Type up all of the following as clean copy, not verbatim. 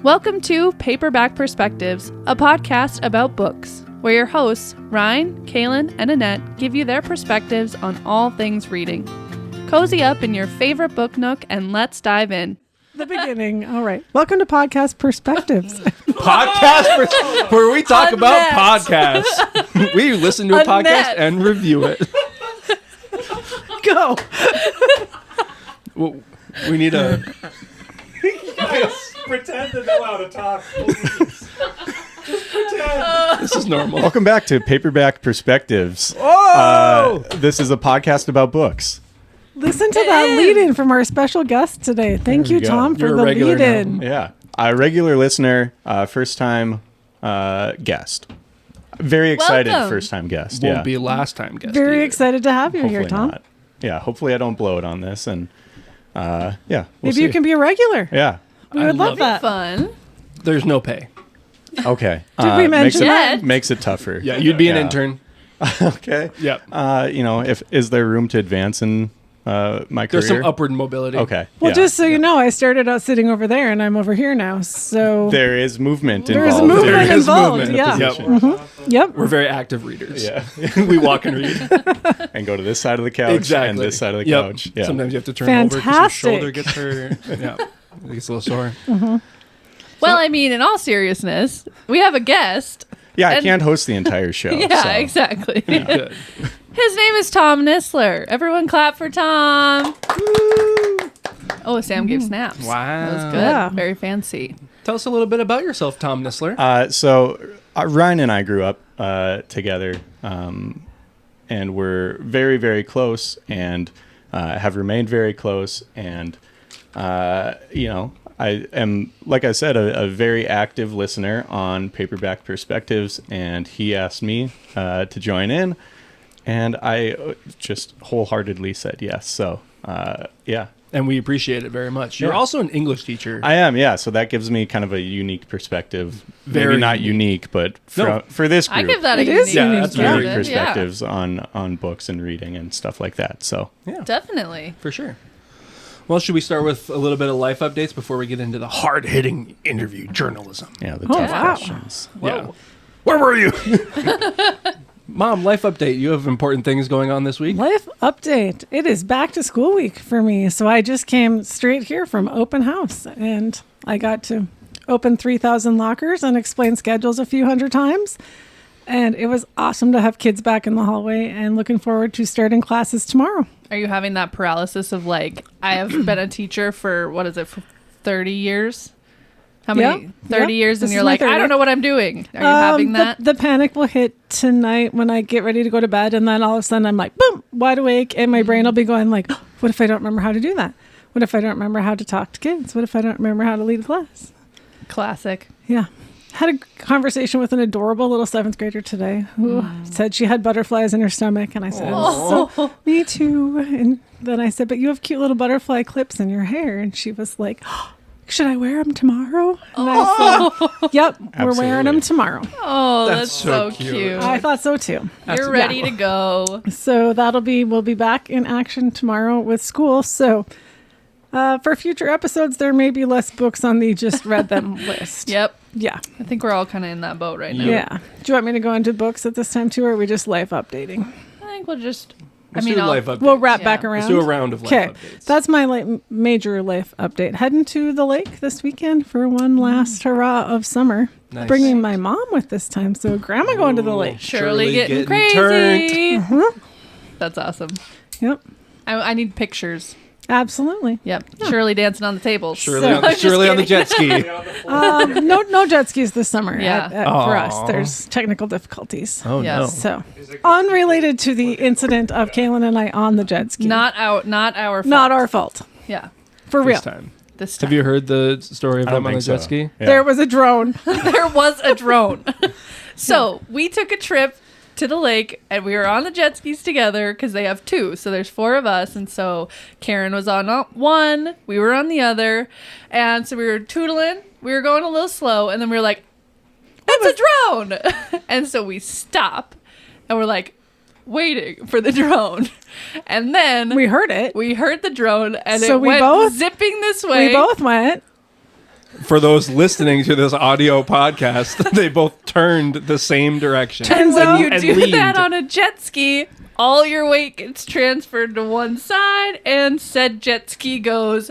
Welcome to Paperback Perspectives, a podcast about books, where your hosts, Ryan, Kaylin, and Annette give you their perspectives on all things reading. Cozy up in your favorite book nook and let's dive in. The beginning. All right. Welcome to Podcast Perspectives. Where we talk about podcasts. We listen to a podcast and review it. Go. Well, we need a... Pretend to know how to talk, please. Just pretend. This is normal. Welcome back to Paperback Perspectives. Oh! This is a podcast about books. Listen to that lead-in from our special guest today. Thank you, go. Tom, for You're a the regular lead-in. Yeah. A regular listener, first-time guest. Very excited Welcome. first-time guest. Won't Yeah. be last time guest. Very either. excited to have you Hopefully here, Tom. not. Yeah, hopefully I don't blow it on this. And we'll Maybe see. you can be a regular. Yeah. We would love that. Fun. There's no pay. Okay. Did we mention that? Makes it tougher. Yeah, you'd be an Yeah. intern. Okay. Yep. Is there room to advance in my career? There's some upward mobility. Okay. Well, yeah. just so you know, I started out sitting over there, and I'm over here now. So There is movement there is involved. movement There is involved. movement. Yeah. Yep. Yep. We're very active readers. Yeah. We walk and read. And go to this side of the couch Exactly. and this side of the Yep. couch. Yeah. Sometimes you have to turn over because your Fantastic. shoulder gets hurt. Yeah. It gets a little sore. Well, I mean, in all seriousness, we have a guest. Yeah, I And- can't host the entire show. Yeah, so. exactly. Good. His name is Tom Nistler. Everyone clap for Tom. Oh, Sam gave snaps. Wow. That was good. Yeah. Very fancy. Tell us a little bit about yourself, Tom Nistler. Ryan and I grew up together, and we're very, very close, and have remained very close. And I am, like I said, a very active listener on Paperback Perspectives, and he asked me to join in, and I just wholeheartedly said yes. So, yeah. And we appreciate it very much. You're Yeah. also an English teacher. I am, yeah. So that gives me kind of a unique perspective. Very Maybe not unique, but No. for this group, I give that a It is unique unique. that's unique very perspective. perspectives on books and reading and stuff like that. So Yeah, Definitely. for sure. Well, should we start with a little bit of life updates before we get into the hard-hitting interview journalism? yeah, the Oh, tough wow. questions. Yeah. Where were you? Mom, life update. You have important things going on this week? Life update. It is back to school week for me. So I just came straight here from open house, and I got to open 3,000 lockers and explain schedules a few hundred times. And it was awesome to have kids back in the hallway, and looking forward to starting classes tomorrow. Are you having that paralysis of like, I have been a teacher for, for 30 years? How many? Yep. 30 Yep. years, This and is you're my like, I 30th. don't know what I'm doing. Are you having that? The panic will hit tonight when I get ready to go to bed, and then all of a sudden I'm like, boom, wide awake, and my brain will be going like, oh, what if I don't remember how to do that? What if I don't remember how to talk to kids? What if I don't remember how to lead a class? Classic. Yeah. Had a conversation with an adorable little 7th grader today who said she had butterflies in her stomach. And I said, so, me too. And then I said, but you have cute little butterfly clips in your hair. And she was like, should I wear them tomorrow? And I said, yep, we're wearing them tomorrow. Oh, That's that's so so cute. cute. I thought so too. You're ready to go. So we'll be back in action tomorrow with school. So for future episodes, there may be less books on the just read them list. Yep. Yeah. I think we're all kind of in that boat right now. Yeah. Do you want me to go into books at this time too, or are we just life updating? I think we'll just, Let's do life updates. We'll wrap Yeah. back around. Let's do a round of life Okay, updates. that's my major life update. Heading to the lake this weekend for one last hurrah of summer. Nice. Bringing my mom with this time, so grandma going to the lake. Shirley getting turned. crazy. That's awesome. Yep, I need pictures. absolutely. Yep. Shirley dancing on the tables. Shirley on the jet ski. No jet skis this summer. Yeah. For us, Aw. there's technical difficulties. Oh, Yeah. no. So unrelated to the incident of Kaylin and I on the jet ski. Not our fault. Not our fault. Yeah. For real. This time. This time. Have you heard the story of I don't them on the think jet so. ski? Yeah. There was a drone. There was a drone. So we took a trip to the lake and we were on the jet skis together because they have two. So there's 4 of us. And so Karen was on one, we were on the other. And so we were tootling. We were going a little slow. And then we were like, that's a drone. And so we stop and we're like waiting for the drone. And then We heard it. we heard the drone and So it we went both- zipping this way. We both went. For those listening to this audio podcast, they both turned the same direction. And when you And do leaned. that on a jet ski, all your weight gets transferred to one side, and said jet ski goes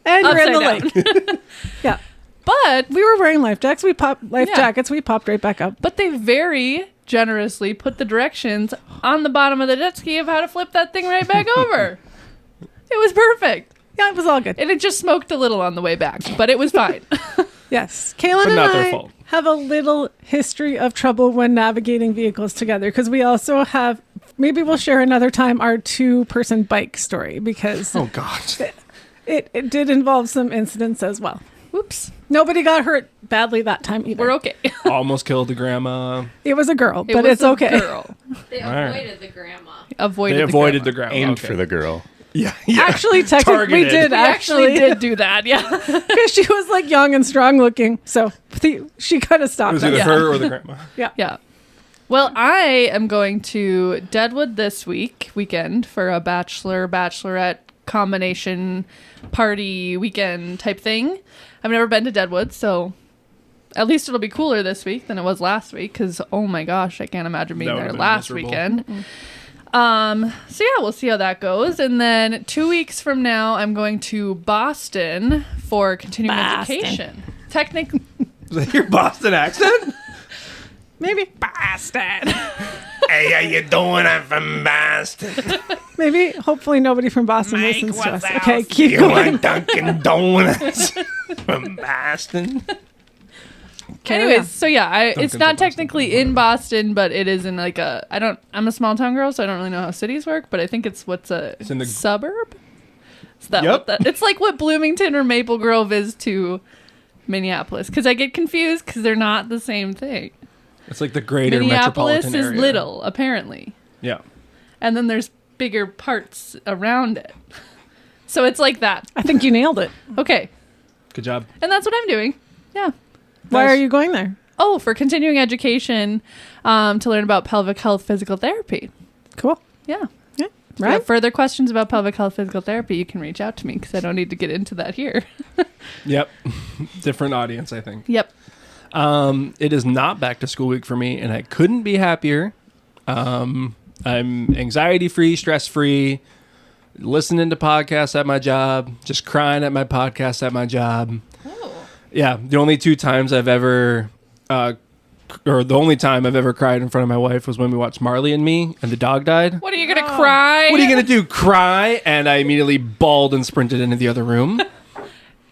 And you're in the upside lake. Yeah. But We were wearing life jackets. We popped jackets. We popped right back up. they very generously put the directions on the bottom of the jet ski of how to flip that thing right back over. It was perfect. Yeah, it was all good. And it just smoked a little on the way back, but it was fine. Yes. Kaylin But and not their I fault. have a little history of trouble when navigating vehicles together because we also have, maybe we'll share another time, our 2-person bike story because Oh, God. it did involve some incidents as well. Whoops. Nobody got hurt badly that time either. We're okay. Almost killed the grandma. It was a girl, It but was it's a okay. Girl. They right. avoided the grandma. Avoided They avoided the the grandma. Aimed Okay. for the girl. Yeah. Actually, technically, we Targeted. did We actually did do that, yeah. because she was like young and strong looking, so she kind of It stopped was us. either Yeah. her or the grandma. Yeah. Well, I am going to Deadwood this weekend for a bachelorette combination party weekend type thing. I've never been to Deadwood, so at least it'll be cooler this week than it was last week because, oh my gosh, I can't imagine being That there would've been last miserable. weekend. So yeah, we'll see how that goes. And then 2 weeks from now, I'm going to Boston for continuing education. Technically, Is that your Boston accent? Maybe Boston. Hey, how you doing? I'm from Boston. Maybe, hopefully, nobody from Boston listens to us. what's Okay, else? keep You going. want Dunkin' Donuts from Boston? anyways, so yeah, it's Duncan's not in Boston. technically in Boston, but it is in like I'm a small town girl, so I don't really know how cities work, but I think it's It's in the- suburb? Is that Yep. it's like what Bloomington or Maple Grove is to Minneapolis, because I get confused because they're not the same thing. It's like the greater Minneapolis metropolitan is area. little, apparently. Yeah. And then there's bigger parts around it. So it's like that. I think you nailed it. Okay. Good job. And that's what I'm doing. Yeah. Why Nice. are you going there? Oh, for continuing education to learn about pelvic health physical therapy. Cool. Yeah. Yeah. If you Right. have further questions about pelvic health physical therapy, you can reach out to me because I don't need to get into that here. Yep. Different audience, I think. Yep. It is not back to school week for me, and I couldn't be happier. I'm anxiety free, stress free, listening to podcasts at my job, just crying at my podcast at my job. Oh. Yeah, the only 2 times I've ever, or the only time I've ever cried in front of my wife was when we watched Marley and Me, and the dog died. What are you going to cry? What are you gonna do? Cry? And I immediately bawled and sprinted into the other room.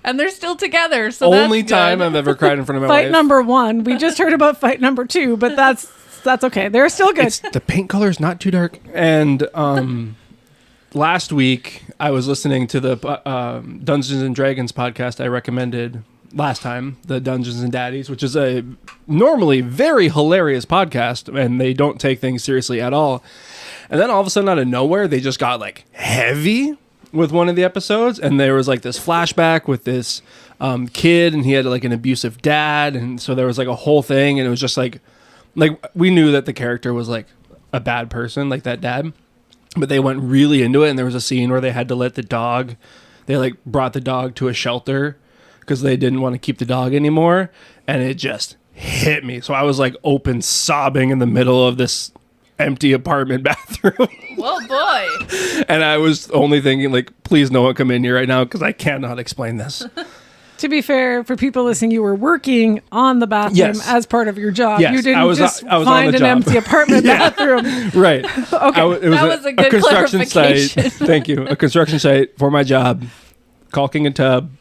And they're still together, so Only that's good. time I've ever cried in front of my Fight wife. number 1. We just heard about fight number 2, but that's okay. They're still good. It's, the paint color is not too dark. And last week, I was listening to the Dungeons and Dragons podcast I recommended last time, the Dungeons and Daddies, which is a normally very hilarious podcast, and they don't take things seriously at all. And then all of a sudden, out of nowhere, they just got like heavy with one of the episodes, and there was like this flashback with this kid, and he had like an abusive dad, and so there was like a whole thing, and it was just like we knew that the character was like a bad person, like that dad, but they went really into it, and there was a scene where they had to let the dog, they like brought the dog to a shelter because they didn't want to keep the dog anymore, and it just hit me. So I was like open sobbing in the middle of this empty apartment bathroom. Whoa, boy. And I was only thinking, like, please no one come in here right now because I cannot explain this. To be fair, for people listening, you were working on the bathroom Yes. as part of your job. Yes, You didn't I was just on find the an job. empty apartment bathroom. Right. Okay. It was That was a good construction site. clarification. Thank you. A construction site for my job, caulking a tub.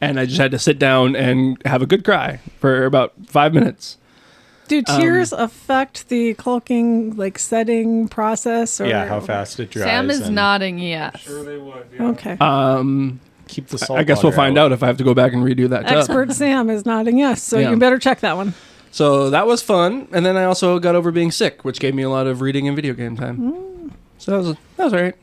And I just had to sit down and have a good cry for about 5 minutes. Do tears affect the caulking like setting process? Or? Yeah, how fast it dries. Sam is and nodding yes. Okay. Keep the salt I guess we'll water find out if I have to go back and redo that tub. Expert Sam is nodding yes, so Yeah. you better check that one. So that was fun. And then I also got over being sick, which gave me a lot of reading and video game time. So that was all right.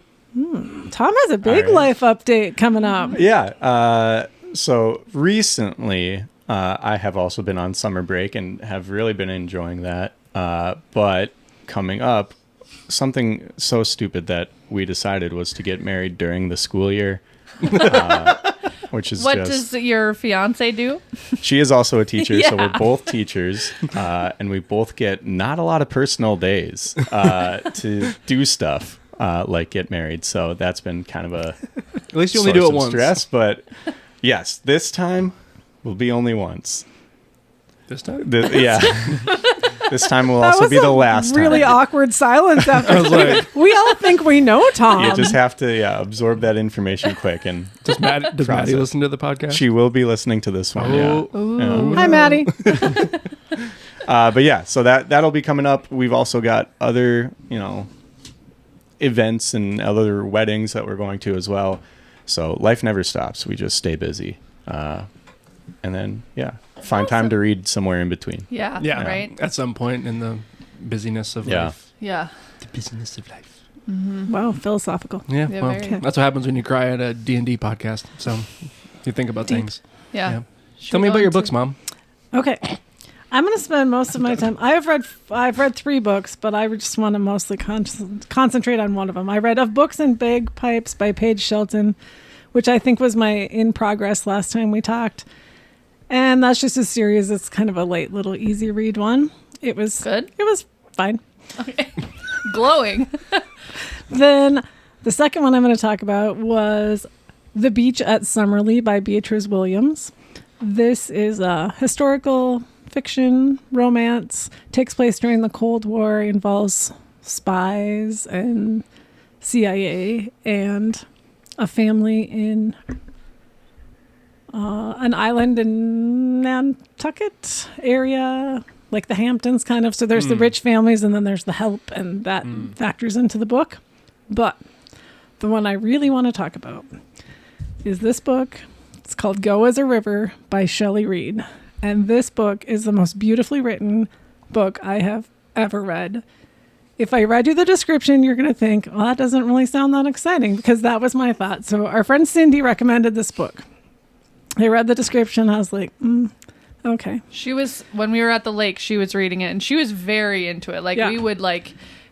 Tom has a big All right. life update coming up. Yeah. So recently, I have also been on summer break and have really been enjoying that. But coming up, something so stupid that we decided was to get married during the school year. which is What just... does your fiance do? She is also a teacher, so Yeah. we're both teachers, and we both get not a lot of personal days to do stuff like get married. So that's been kind of a At least you only do source it of once. stress. But yes, this time will be only once. This time? Yeah. This time will That also was be the a last really time. awkward silence after. I was like, We all think we know Tom. You just have to absorb that information quick, and does Maddie Process. listen to the podcast? she will be listening to this one. Oh. Yeah. Hi, Maddie. But yeah, so that'll be coming up. We've also got other, events and other weddings that we're going to as well. So life never stops. We just stay busy. And then, find time to read somewhere in between. Yeah. Yeah. Right. At some point in the busyness of Yeah. life. Yeah. The busyness of life. Wow, philosophical. Yeah. Yeah, Well, very. that's what happens when you cry at a D&D podcast. So you think about Deep. things. Yeah. Yeah. Should Tell we me go about your into- books, Mom. Okay. I'm going to spend most of my time. I've read 3 books, but I just want to mostly concentrate on one of them. I read Of Books and Bagpipes by Paige Shelton, which I think was my in progress last time we talked. And that's just a series. It's kind of a light, little, easy read one. It was Good. It was fine. Okay. Glowing. Then the second one I'm going to talk about was The Beach at Summerlee by Beatrice Williams. This is a historical fiction romance, takes place during the Cold War, involves spies and CIA and a family in an island in Nantucket area, like the Hamptons kind of. So there's the rich families and then there's the help, and that factors into the book. But the one I really want to talk about is this book. It's called Go as a River by Shelley Reed. And this book is the most beautifully written book I have ever read. If I read you the description, you're going to think, well, that doesn't really sound that exciting, because that was my thought. So our friend Cindy recommended this book. I read the description. I was like, okay. She was, when we were at the lake, she was reading it and she was very into it. Like, Yeah. we would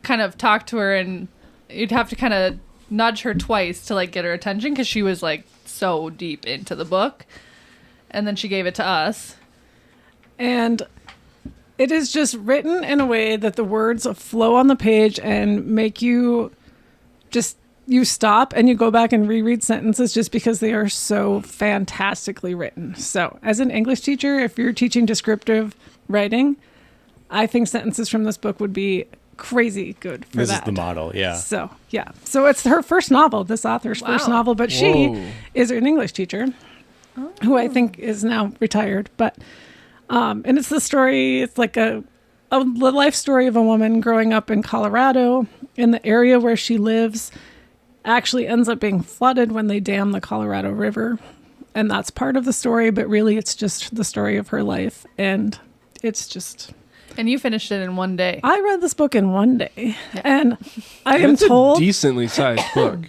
kind of talk to her and you'd have to kind of nudge her twice to get her attention, because she was so deep into the book. And then she gave it to us. And it is just written in a way that the words flow on the page and make you stop and you go back and reread sentences just because they are so fantastically written. So as an English teacher, if you're teaching descriptive writing, I think sentences from this book would be crazy good for This that. is the model, yeah. So, yeah. So it's her first novel, this author's first Wow. novel, but Whoa. she is an English teacher who I think is now retired. But and it's the story, it's like the life story of a woman growing up in Colorado. In the area where she lives actually ends up being flooded when they dam the Colorado River. And that's part of the story, but really it's just the story of her life. And it's just... And you finished it in one day. I read this book in one day. And I am That's a told... decently sized book.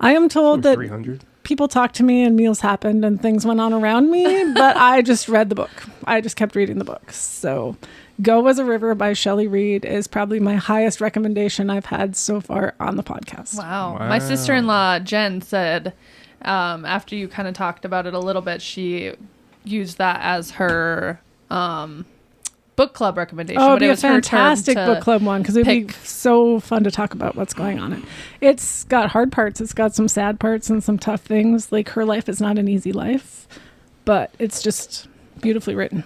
I am told that 300. people talked to me and meals happened and things went on around me, but I just read the book. I just kept reading the book. So Go as a River by Shelley Reed is probably my highest recommendation I've had so far on the podcast. Wow. Wow. My sister-in-law, Jen, said after you kind of talked about it a little bit, she used that as her book club recommendation. Oh, it'd but be it a was her turn fantastic to book club one, because it'd be pick. so fun to talk about what's going on. It's got hard parts. It's got some sad parts and some tough things. Like, her life is not an easy life, but it's just beautifully written.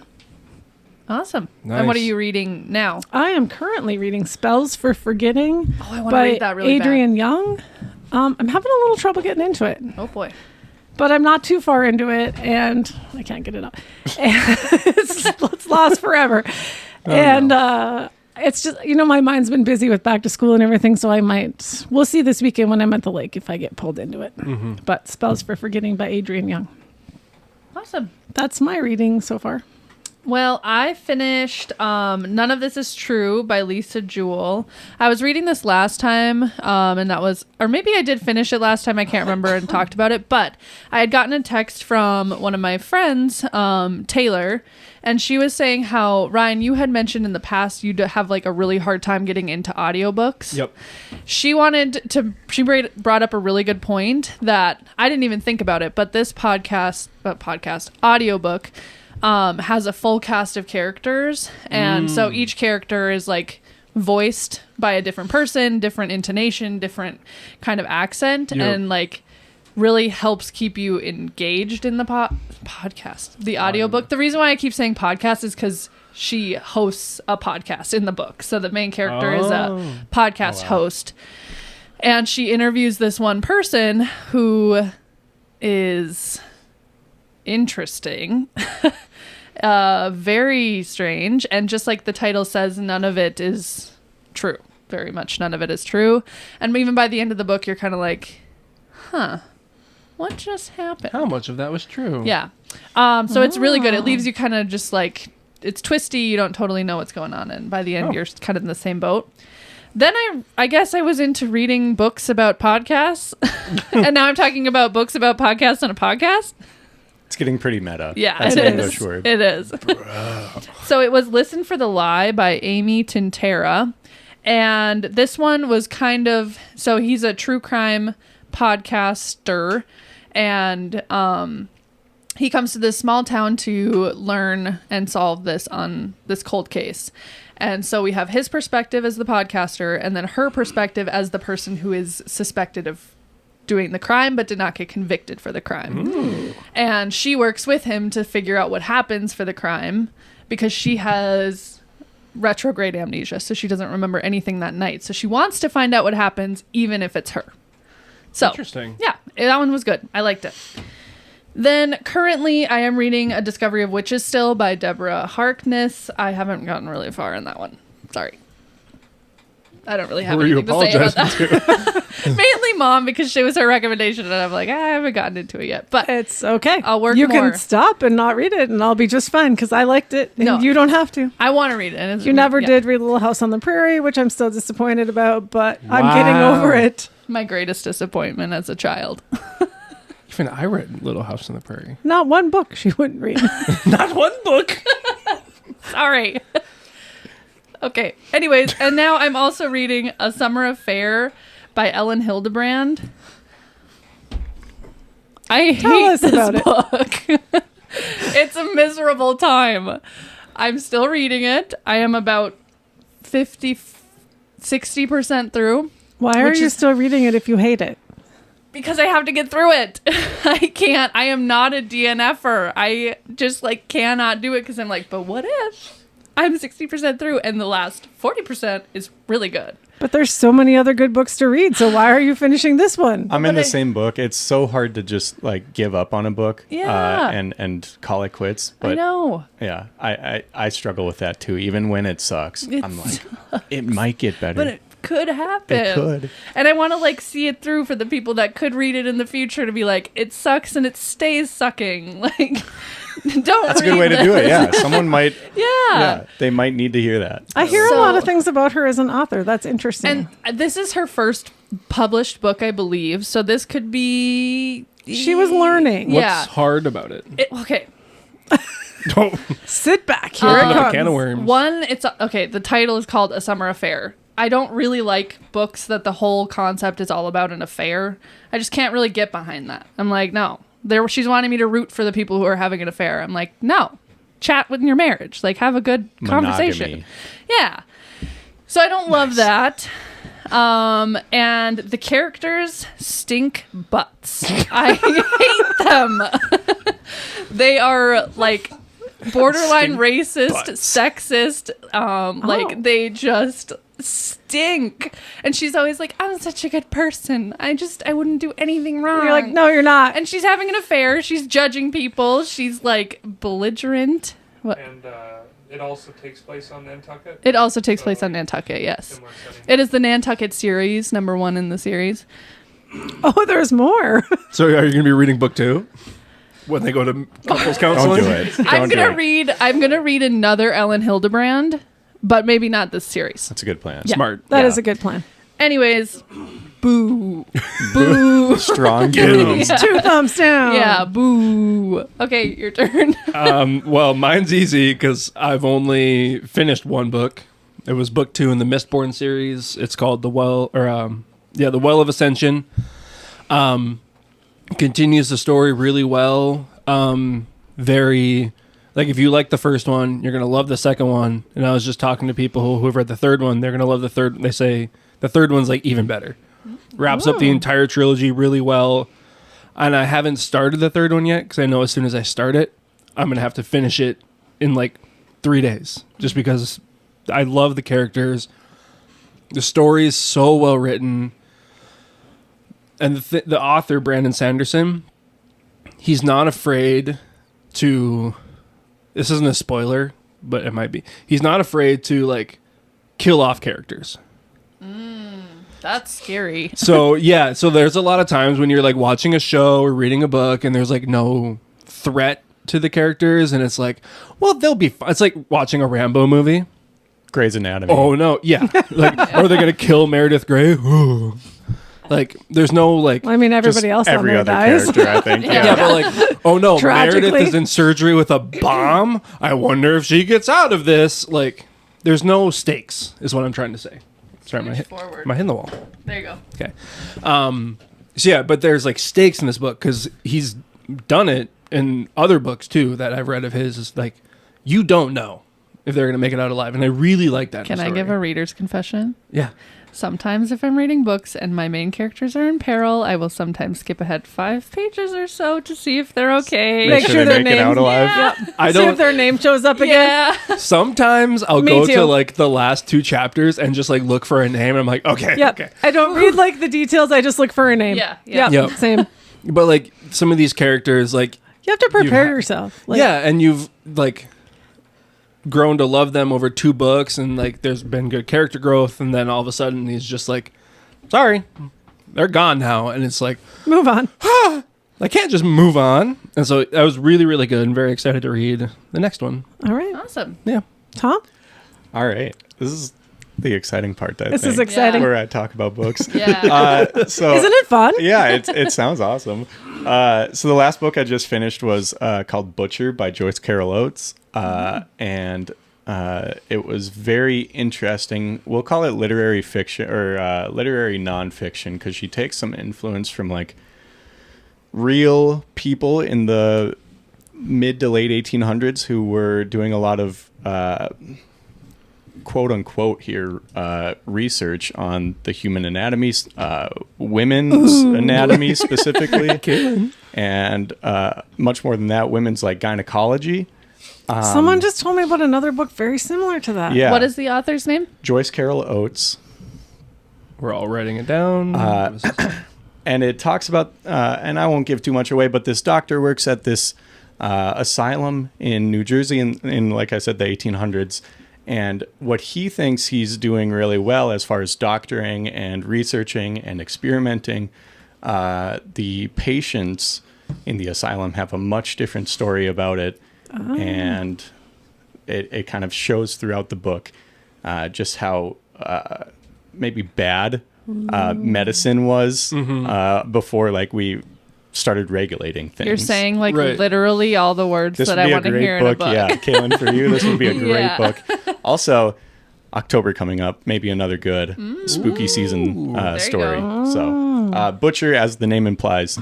Awesome. And what are Nice. you reading now? I am currently reading Spells for Forgetting Oh, I want to by read that really Adrian Young. I'm having a little trouble getting into it, bad. Oh, boy. but I'm not too far into it, and I can't get it up. It's lost forever. It's just, my mind's been busy with back to school and everything, so we'll see this weekend when I'm at the lake if I get pulled into it. But Spells for Forgetting by Adrian Young. Awesome. That's my reading so far. Well, I finished None of This Is True by Lisa Jewell. I was reading this last time, and that was, or maybe I did finish it last time, I can't remember, and talked about it, but I had gotten a text from one of my friends, Taylor, and she was saying how, Ryan, you had mentioned in the past you'd have like a really hard time getting into audiobooks. Yep. She brought up a really good point that I didn't even think about it, but this audiobook has a full cast of characters, and so each character is like voiced by a different person, different intonation, different kind of accent, and like really helps keep you engaged in the podcast, the audiobook. The reason why I keep saying podcast is because she hosts a podcast in the book, so the main character is a podcast host, and she interviews this one person who is interesting. Very strange, and just like the title says, none of it is true. Very much none of it is true. And even by the end of the book, you're kind of like, what just happened? How much of that was true? Yeah. So it's really good. It leaves you kind of just like, it's twisty, you don't totally know what's going on, and by the end you're kind of in the same boat. Then I guess I was into reading books about podcasts, and now I'm talking about books about podcasts on a podcast. It's getting pretty meta. Yeah, that's it an is. English word. It is. So it was Listen for the Lie by Amy Tintera. And this one was kind of, so he's a true crime podcaster, and he comes to this small town to learn and solve this cold case. And so we have his perspective as the podcaster, and then her perspective as the person who is suspected of doing the crime but did not get convicted for the crime. Ooh. And she works with him to figure out what happens for the crime, because she has retrograde amnesia, so she doesn't remember anything that night. So she wants to find out what happens even if it's her. So interesting. Yeah, that one was good. I liked it. Then currently I am reading A Discovery of Witches still by Deborah Harkness. I haven't gotten really far in that one. Sorry. I don't really have anything to say about that. Mainly Mom, because she was her recommendation, and I'm like, I haven't gotten into it yet. But it's okay. I'll work You more. can stop and not read it, and I'll be just fine, because I liked it, and No. you don't have to. I want to read it. And You never did read Little House on the Prairie, which I'm still disappointed about, but I'm getting over it. My greatest disappointment as a child. Even I read Little House on the Prairie. Not one book she wouldn't read. Not one book. Sorry. Okay. Anyways, and now I'm also reading A Summer Affair by Ellen Hildebrand. I hate this book. It's a miserable time. I'm still reading it. I am about 60% through. Why are you still reading it if you hate it? Because I have to get through it. I can't. I am not a DNFer. I just cannot do it, because I'm like, but what if I'm 60% through and the last 40% is really good? But there's so many other good books to read, so why are you finishing this one? I'm in the same book. It's so hard to just give up on a book and call it quits. But I know. Yeah, I struggle with that too. Even when it sucks, I'm like, it might get better. But it could happen. It could. And I want to see it through for the people that could read it in the future, to be like, it sucks and it stays sucking. Don't. That's a good way to do it. Yeah, someone might. Yeah, they might need to hear that. I hear a lot of things about her as an author. That's interesting. And this is her first published book, I believe. So this could be. She was learning. What's hard about it? Okay. Don't sit back. Here open it up comes. a can of worms. The title is called A Summer Affair. I don't really like books that the whole concept is all about an affair. I just can't really get behind that. I'm like, no. She's wanting me to root for the people who are having an affair. I'm like, no. Chat with your marriage. Have a good conversation. Yeah. So I don't love that. And the characters stink butts. I hate them. They are borderline racist, sexist. They just stink. And she's always like, I'm such a good person. I wouldn't do anything wrong. You're like, no, you're not. And she's having an affair. She's judging people. She's belligerent. What? And it also takes place on Nantucket? It also takes place on Nantucket, yes. It is the Nantucket series, number 1 in the series. Oh, there's more. So are you going to be reading book 2? when they go to couples Don't counseling. do it. I'm Don't do gonna it. read another Ellen Hildebrand, but maybe not this series. That's a good plan. Smart. That Yeah. is a good plan. Anyways, boo. Boo. Strong Get 'em. boos. 2 thumbs down. Yeah, boo. Okay, your turn. Well, mine's easy because I've only finished one book. It was book 2 in the Mistborn series. It's called The Well of Ascension. Continues the story really well. Very, like, if you like the first one, you're gonna love the second one. And I was just talking to people who have read the third one. They're gonna love the third. They say the third one's like even better. Wraps up the entire trilogy really well. And I haven't started the third one yet because I know as soon as I start it, I'm gonna have to finish it in like 3 days, just because I love the characters. The story is so well written, and the author Brandon Sanderson, he's not afraid to. This isn't a spoiler, but it might be. He's not afraid to like kill off characters. That's scary. So yeah, so there's a lot of times when you're like watching a show or reading a book, and there's like no threat to the characters, and it's like, well, they'll be fine. It's like watching a Rambo movie. Grey's Anatomy. Oh no, yeah, like, are they gonna kill Meredith Grey? Like, there's no like, I mean, everybody else on every there other dies. character, I think. yeah, but like, oh no, Tragically. Meredith is in surgery with a bomb. I wonder if she gets out of this. Like, there's no stakes, is what I'm trying to say. Sorry, am I Forward. hitting the wall? There you go. Okay. So yeah, but there's like stakes in this book because he's done it in other books too that I've read of his. Is like, you don't know if they're gonna make it out alive, and I really like that. Can I give a reader's confession? Yeah. Sometimes if I'm reading books and my main characters are in peril, I will sometimes skip ahead 5 pages or so to see if they're okay. Make sure they their make it name- out alive. Yeah. I See if don't. their name shows up again. Yeah. Sometimes I'll Me go too. to like the last 2 chapters and just like look for a name. And I'm like, okay, Yep. okay. I don't read like the details. I just look for a name. Yeah, yeah. Yep. Yep. Same. But like some of these characters, like You have to prepare ha- yourself. Like, yeah, and you've like grown to love them over 2 books, and like there's been good character growth, and then all of a sudden he's just like, sorry, they're gone now, and it's like, Move on. I can't just move on. And so that was really, really good, and very excited to read the next one. All right. Awesome. Yeah. Tom? All right. This is the exciting part. This is exciting. Where I talk about books. Yeah. So Isn't it fun? yeah, it sounds awesome. So the last book I just finished was called Butcher by Joyce Carol Oates, and it was very interesting. We'll call it literary fiction or literary nonfiction because she takes some influence from like real people in the mid to late 1800s who were doing a lot of quote unquote here research on the human anatomy, women's anatomy specifically, and much more than that, women's like gynecology. Someone just told me about another book very similar to that. Yeah, What is the author's name? Joyce Carol Oates. We're all writing it down. And it talks about, and I won't give too much away, but this doctor works at this asylum in New Jersey in, like I said, the 1800s. And what he thinks he's doing really well as far as doctoring and researching and experimenting, the patients in the asylum have a much different story about it. And it kind of shows throughout the book just how maybe bad medicine was before like we started regulating things. You're saying like Right. literally all the words this that would I be a want to great hear book. in a book. Yeah, Kaylin, for you, this would be a great Yeah. book. Also, October coming up, maybe another good spooky season There you story. go. So, Butcher, as the name implies,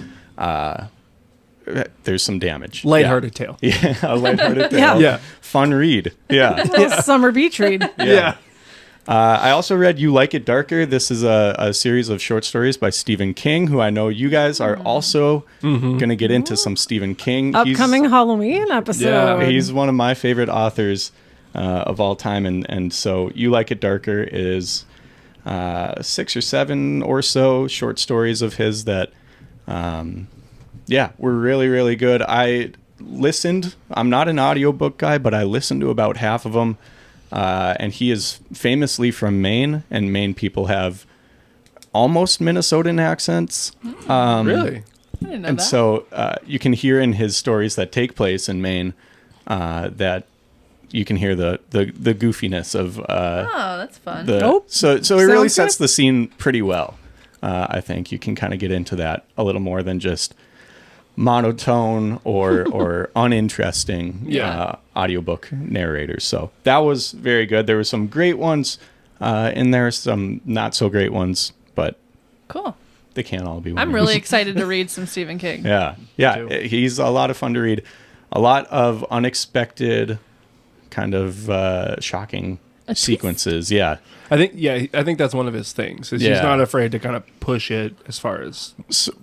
there's some damage. Lighthearted tale. Yeah, a lighthearted tale. Yeah. Yeah. Fun read. Yeah. Little summer beach read. Yeah. I also read You Like It Darker. This is a series of short stories by Stephen King, who I know you guys are also going to get into some Stephen King. Upcoming Halloween episode. He's one of my favorite authors of all time. And so You Like It Darker is 6 or 7 or so short stories of his that, were really, really good. I listened. I'm not an audiobook guy, but I listened to about half of them. And he is famously from Maine, and Maine people have almost Minnesotan accents. Really? I didn't know And that. so you can hear in his stories that take place in Maine that you can hear the goofiness of Oh, that's fun. so it really Sounds sets good. the scene pretty well. I think you can kind of get into that a little more than just monotone or uninteresting audiobook narrators. So that was very good. There were some great ones in there, some not so great ones, but Cool. they can't all be winners. I'm really excited to read some Stephen King. Yeah. He's a lot of fun to read. A lot of unexpected, kind of shocking sequences. Yeah. I think that's one of his things. Is he's not afraid to kind of push it as far as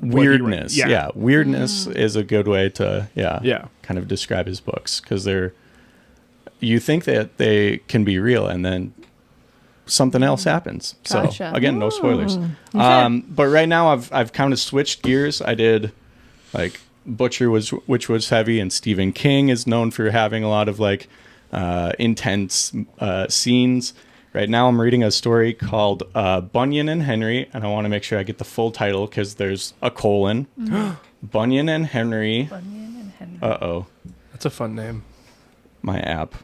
Weirdness. Yeah. Yeah. Weirdness is a good way to Yeah. kind of describe his books, because you think that they can be real, and then something else happens. Gotcha. So again, no spoilers. Okay. But right now I've kind of switched gears. I did like Butcher which was heavy, and Stephen King is known for having a lot of like intense scenes. Right now I'm reading a story called Bunyan and Henry, and I want to make sure I get the full title because there's a colon. Bunyan and Henry. Bunyan and Henry. Uh-oh. That's a fun name. My app.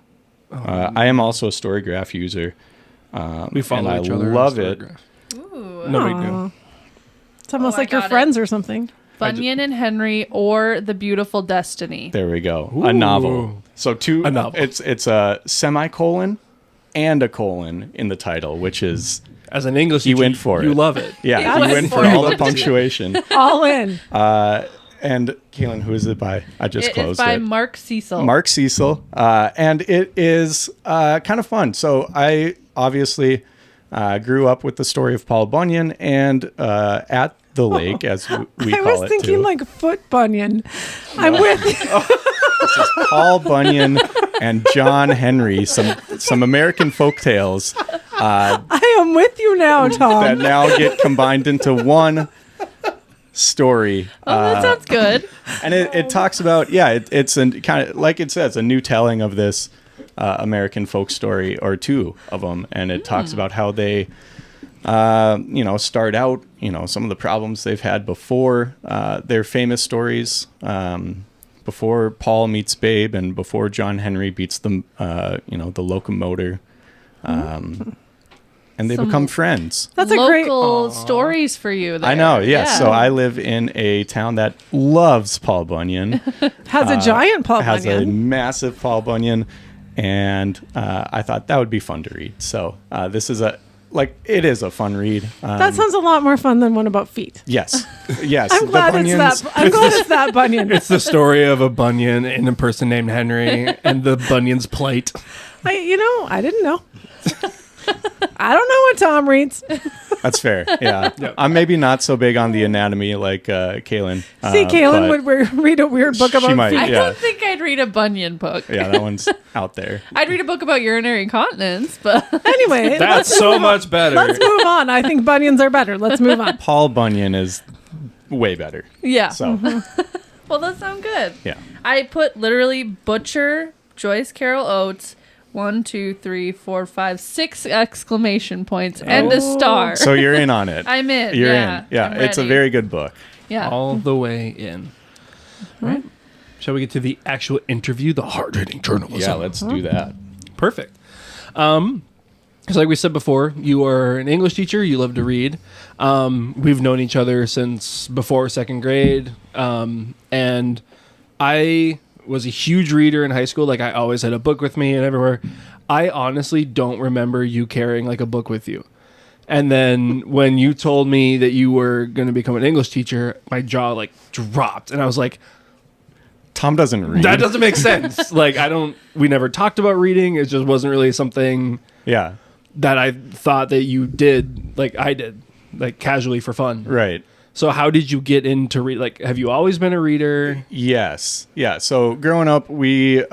I am also a Storygraph user. We follow and each I other. on love it. Storygraph. Ooh. No big Aw. deal. It's almost I like your got it. friends or something. Bunyan and Henry or The Beautiful Destiny. There we go. Ooh. A novel. So A novel. It's a semicolon and a colon in the title, which is As an English He teacher, went for you it. love it. yeah. Yeah, You that's win for very all the good. punctuation. All in. And Kaylin, who is it by? I just It is closed by it. Mark Cecil. Mark Cecil, and it is kind of fun. So I obviously grew up with the story of Paul Bunyan, and at the lake, as we I call was it thinking too. like foot bunion. I'm with you. This is Paul Bunyan and John Henry, some American folk tales I am with you now, that Tom. now get combined into one story. Oh, that sounds good. And it talks about, it's a kind of, like it says, a new telling of this American folk story, or two of them. And it talks about how they, start out, some of the problems they've had before their famous stories, before Paul meets Babe and before John Henry beats the locomotor. And they Some become friends. That's a great. Local stories for you there. I know, yes. Yeah. So I live in a town that loves Paul Bunyan. Has a giant Paul Has a Bunyan. massive Paul Bunyan, and I thought that would be fun to read. So this is it is a fun read. That sounds a lot more fun than one about feet. Yes. I'm glad it's that. I'm glad it's that Bunyan. It's the story of a Bunyan and a person named Henry and the Bunyan's plight. I didn't know. I don't know what Tom reads. That's fair. Yeah. Yep. I'm maybe not so big on the anatomy like Kaylin. See, Kaylin but would read a weird book she about might. feet. I Yeah. don't think I'd read a Bunyan book. Yeah, that one's out there. I'd read a book about urinary incontinence, but Anyway, That's so much better. let's move on. I think Bunions are better. Let's move on. Paul Bunyan is way better. yeah. So, Well, that sounds good. yeah. I put literally Butcher, Joyce Carol Oates, 1, 2, 3, 4, 5, 6 exclamation points and a star. So you're in on it. I'm in. You're yeah, in. Yeah, I'm it's a ready. very good book. yeah. All the way in. All right. Shall we get to the actual interview, the hard-hitting journalism? Yeah, let's do that. Perfect. Because like we said before, you are an English teacher. You love to read. We've known each other since before second grade. And I was a huge reader in high school. Like I always had a book with me and everywhere. I honestly don't remember you carrying like a book with you. And then when you told me that you were going to become an English teacher, my jaw like dropped. And I was like, Tom doesn't read. that doesn't make sense. Like we never talked about reading. It just wasn't really something Yeah, that I thought that you did, like I did, like casually for fun. right. So how did you get into read? Like, have you always been a reader? Yes. Yeah. So growing up, we,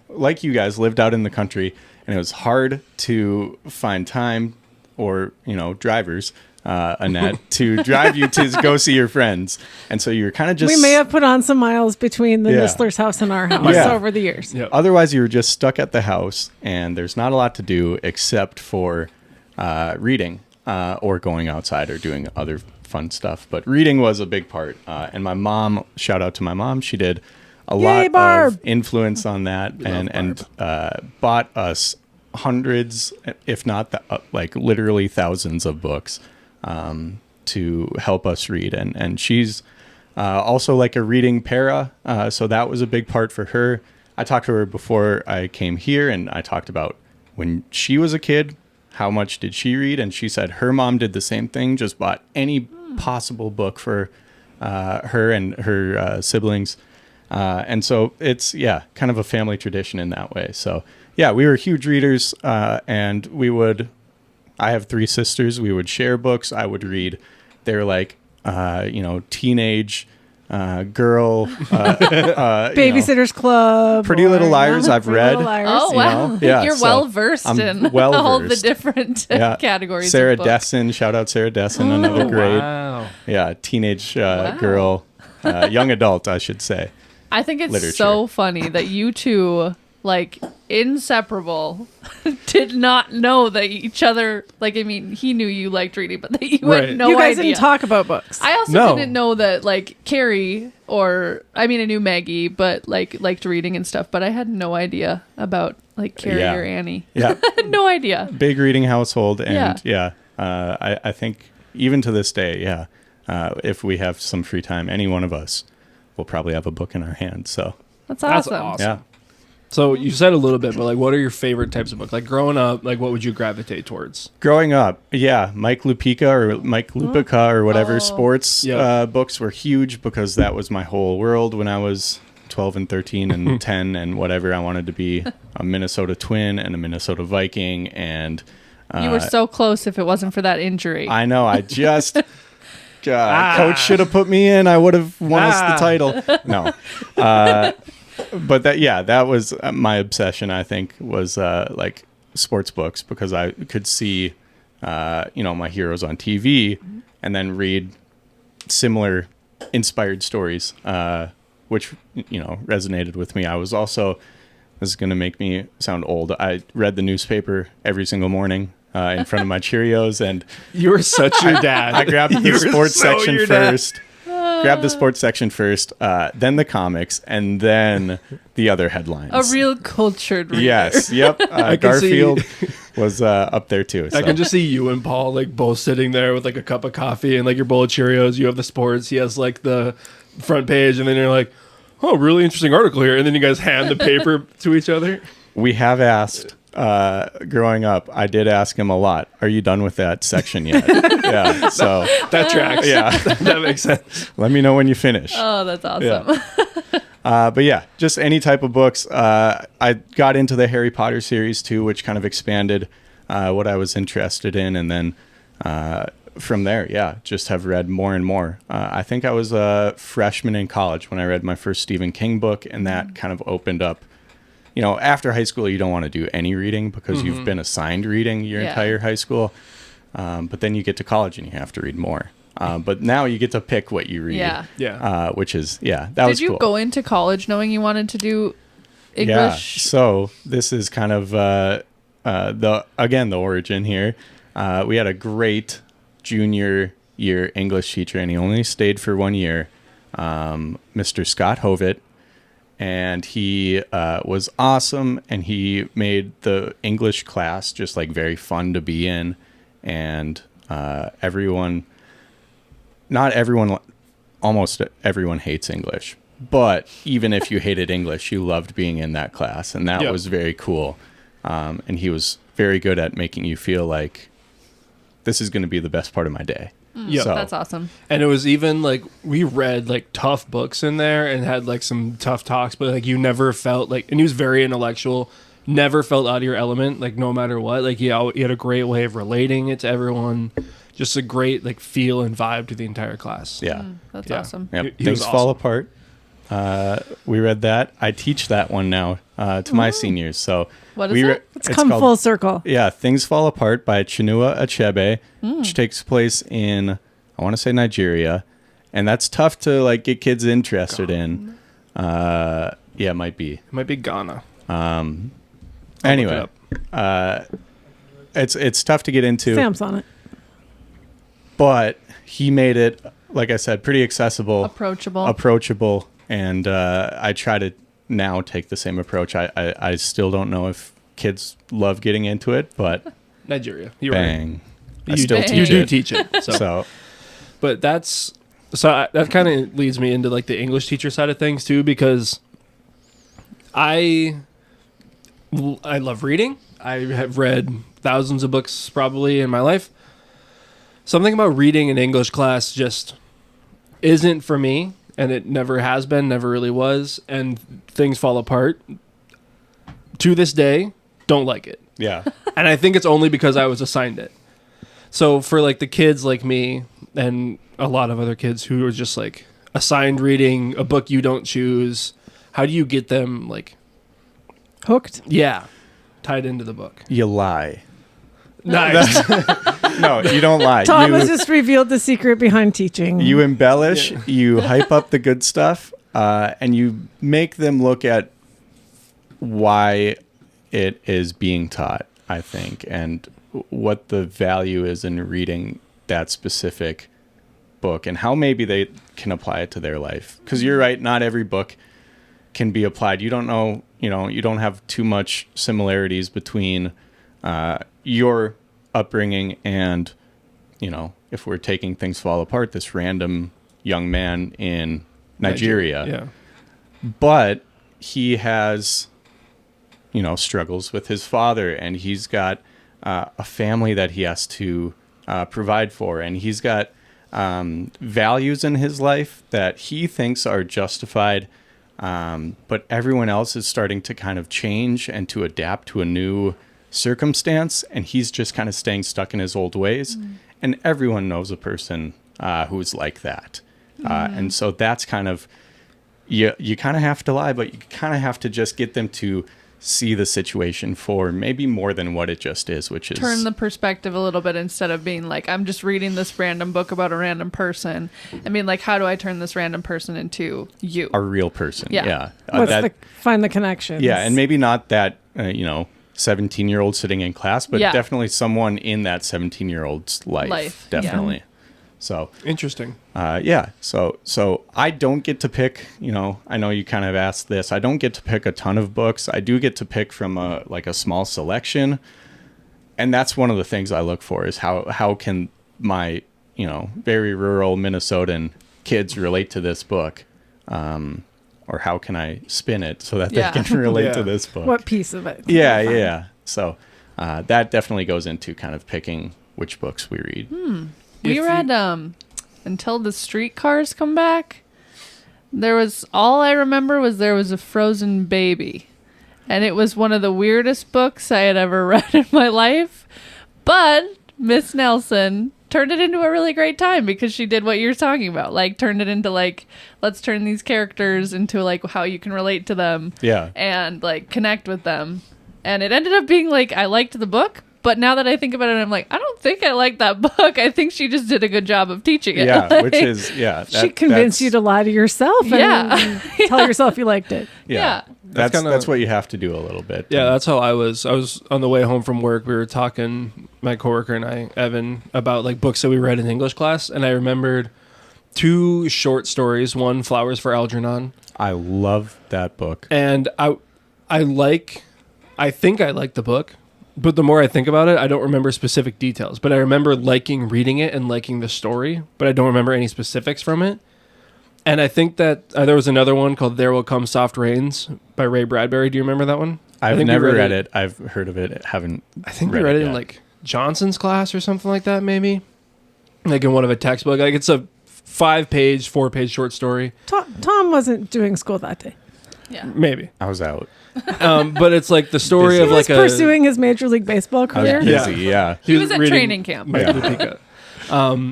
like you guys, lived out in the country, and it was hard to find time or, drivers, Annette, to drive you to go see your friends. And so you're kind of just... We may have put on some miles between the Yeah. Nistler's house and our house Yeah. over the years. Yep. Otherwise, you were just stuck at the house, and there's not a lot to do except for reading. or going outside or doing other fun stuff. But reading was a big part. And my mom, shout out to my mom, she did a lot Barb. of influence on that and bought us hundreds, if not like literally thousands of books to help us read. And she's also like a reading para. So that was a big part for her. I talked to her before I came here, and I talked about when she was a kid, how much did she read? And she said her mom did the same thing, just bought any possible book for her and her siblings. And so it's, kind of a family tradition in that way. So, we were huge readers, and I have 3 sisters. We would share books. I would read their like, teenage girl, Babysitters Club, Pretty Little Liars. I've read. Oh wow! You're well versed in all the different categories. Sarah of books. Desson, shout out Sarah Desson, another great, teenage girl, young adult, I should say. I think it's literature. So funny that you two, like inseparable, did not know that each other. Like, I mean, he knew you liked reading, but that you had no idea. You guys didn't talk about books. I also didn't know that, like, Carrie, I knew Maggie, but liked reading and stuff. But I had no idea about like Carrie or Annie. Yeah, no idea. Big reading household, and I think even to this day, if we have some free time, any one of us will probably have a book in our hand. So that's awesome. Yeah. So you said a little bit, but like, what are your favorite types of books? Like growing up, like what would you gravitate towards? Growing up, Mike Lupica or whatever sports books were huge because that was my whole world when I was 12 and 13 and 10 and whatever. I wanted to be a Minnesota Twin and a Minnesota Viking, and you were so close if it wasn't for that injury. I know. I just coach should have put me in. I would have won us the title. No. But that was my obsession, I think, was like sports books, because I could see, my heroes on TV and then read similar inspired stories, which, resonated with me. I was also, this is going to make me sound old, I read the newspaper every single morning in front of my Cheerios. And you were such your dad. I grabbed the sports section first. Grab the sports section first, then the comics, and then the other headlines. A real cultured reader. Yes, yep. Garfield was up there too. So. I can just see you and Paul like both sitting there with like a cup of coffee and like your bowl of Cheerios. You have the sports. He has like the front page, and then you're like, "Oh, really interesting article here." And then you guys hand the paper to each other. We have asked. Growing up, I did ask him a lot, "Are you done with that section yet?" Yeah, so that tracks. Yeah, that makes sense. Let me know when you finish. Oh, that's awesome. Yeah. But just any type of books. I got into the Harry Potter series too, which kind of expanded what I was interested in, and then from there, just have read more and more. I think I was a freshman in college when I read my first Stephen King book, and that kind of opened up. After high school, you don't want to do any reading because you've been assigned reading your entire high school. But then you get to college and you have to read more. But now you get to pick what you read. Yeah. Which is, that was cool. Did you go into college knowing you wanted to do English? Yeah. So this is kind of the origin here. We had a great junior year English teacher, and he only stayed for 1 year, Mr. Scott Hovitt. And he was awesome, and he made the English class just like very fun to be in. And almost everyone hates English. But even if you hated English, you loved being in that class. And that was very cool. And he was very good at making you feel like this is going to be the best part of my day. Yeah, so. That's awesome. And it was even like we read like tough books in there and had like some tough talks, but like you never felt like, and he was very intellectual, never felt out of your element, like no matter what. Like he had a great way of relating it to everyone, just a great like feel and vibe to the entire class. Yeah, that's awesome. Yep. Things Fall Apart. We read that. I teach that one now to my seniors. So what is it? It's come called, full circle. Yeah, Things Fall Apart by Chinua Achebe, which takes place in, I want to say, Nigeria, and that's tough to like get kids interested in. It might be. It might be Ghana. Anyway, it's tough to get into. Sam's on it. but he made it, like I said, pretty accessible, approachable, and I try to now take the same approach. I still don't know if kids love getting into it, but Nigeria, you're bang, right. I still teach you do it. teach it. So. But that kind of leads me into like the English teacher side of things too, because I love reading. I have read thousands of books probably in my life. Something about reading in English class just isn't for me, and it never has been, never really was, and things fall apart. To this day, don't like it. Yeah. And I think it's only because I was assigned it. So for like the kids like me and a lot of other kids who are just like assigned reading a book you don't choose, how do you get them like hooked? Yeah. Tied into the book. You lie. Nice. No, you don't lie. Tom has just revealed the secret behind teaching. You embellish, you hype up the good stuff, and you make them look at why it is being taught, I think, and what the value is in reading that specific book and how maybe they can apply it to their life. Because you're right, not every book can be applied. You don't know, you don't have too much similarities between your upbringing and, if we're taking Things Fall Apart, this random young man in Nigeria. Yeah. But he has, struggles with his father, and he's got a family that he has to provide for, and he's got values in his life that he thinks are justified, but everyone else is starting to kind of change and to adapt to a new circumstance, and he's just kind of staying stuck in his old ways. And everyone knows a person who's like that. And so that's kind of, you kind of have to lie, but you kind of have to just get them to see the situation for maybe more than what it just is, which is turn the perspective a little bit instead of being like, I'm just reading this random book about a random person. I mean, like, how do I turn this random person into you? a real person. Yeah. Find the connections. Yeah, and maybe not that, 17-year-old sitting in class, but definitely someone in that 17-year-old's life. Definitely. Yeah. So Interesting. So I don't get to pick, I know you kind of asked this. I don't get to pick a ton of books. I do get to pick from a small selection. And that's one of the things I look for is how can my, very rural Minnesotan kids relate to this book? Or how can I spin it so that they can relate to this book? What piece of it? Yeah. So that definitely goes into kind of picking which books we read. We read Until the Streetcars Come Back. All I remember was there was a frozen baby. And it was one of the weirdest books I had ever read in my life. But Miss Nelson turned it into a really great time because she did what you're talking about. Like, turned it into, like, let's turn these characters into, like, how you can relate to them. Yeah. And, like, connect with them. And it ended up being, like, I liked the book. But now that I think about it, I'm like, I don't think I like that book. I think she just did a good job of teaching it. Yeah, Like, which is, she convinced you to lie to yourself and tell yourself you liked it. Yeah. That's what you have to do a little bit. Yeah, that's how I was. I was on the way home from work. We were talking, my coworker and I, Evan, about like books that we read in English class, and I remembered 2 short stories. One, Flowers for Algernon. I love that book. And I think I like the book, but the more I think about it, I don't remember specific details. But I remember liking reading it and liking the story, but I don't remember any specifics from it. And I think that there was another one called There Will Come Soft Rains by Ray Bradbury. Do you remember that one? I've never read it. I've heard of it. I think we read it in like Johnson's class or something like that, maybe. Like in one of a textbook. Like it's a 5-page, 4-page short story. Tom wasn't doing school that day. Yeah. Maybe. I was out. But it's like the story He of was like pursuing his Major League Baseball I was career. busy, yeah. He was at reading training camp. Mike Lupica.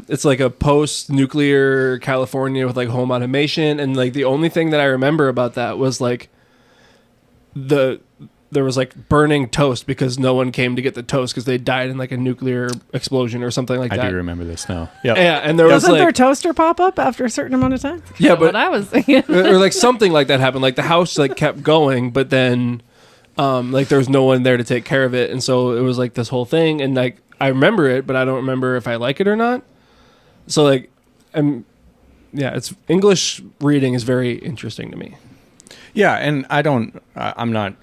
It's like a post-nuclear California with like home automation, and like the only thing that I remember about that was like there was like burning toast because no one came to get the toast because they died in like a nuclear explosion or something like that. I do remember this now. Yep. Yeah, and there was Doesn't like their toaster pop up after a certain amount of time? yeah, What but I was thinking. or like something like that happened. Like the house like kept going, but then like there was no one there to take care of it, and so it was like this whole thing. And like I remember it, but I don't remember if I like it or not. So like, it's English reading is very interesting to me. Yeah, and I'm not,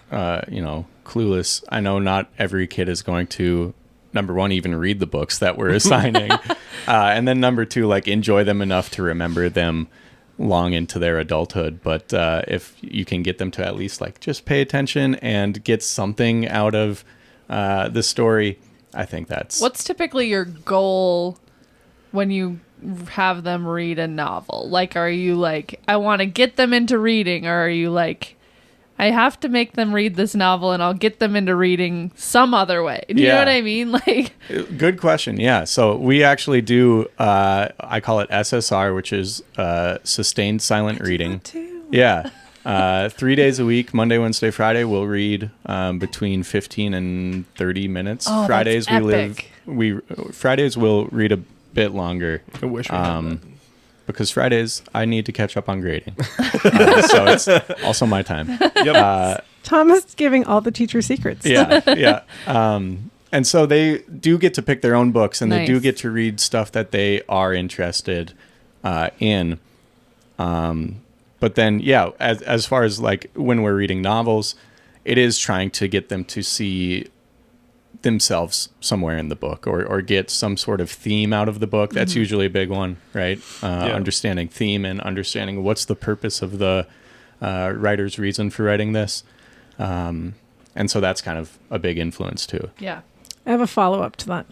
clueless. I know not every kid is going to, number one, even read the books that we're assigning. And then number two, like enjoy them enough to remember them long into their adulthood. But if you can get them to at least like just pay attention and get something out of the story, I think that's... What's typically your goal when you have them read a novel? Like, are you like, I want to get them into reading, or are you like, I have to make them read this novel and I'll get them into reading some other way? Do you know what I mean? Like, good question. Yeah. So we actually do, I call it SSR, which is sustained silent reading. Yeah. 3 days a week, Monday, Wednesday, Friday, we'll read between 15 and 30 minutes. Oh, Fridays that's epic. Fridays we'll read a bit longer. I wish we had that. Because Fridays I need to catch up on grading. So it's also my time. Yep. Thomas giving all the teacher secrets. Yeah. And so they do get to pick their own books, and they do Nice. get to read stuff that they are interested in. But then, as far as like when we're reading novels, it is trying to get them to see themselves somewhere in the book, or get some sort of theme out of the book. That's usually a big one, right? Understanding theme and understanding what's the purpose of the writer's reason for writing this. And so that's kind of a big influence too. yeah. I have a follow-up to that.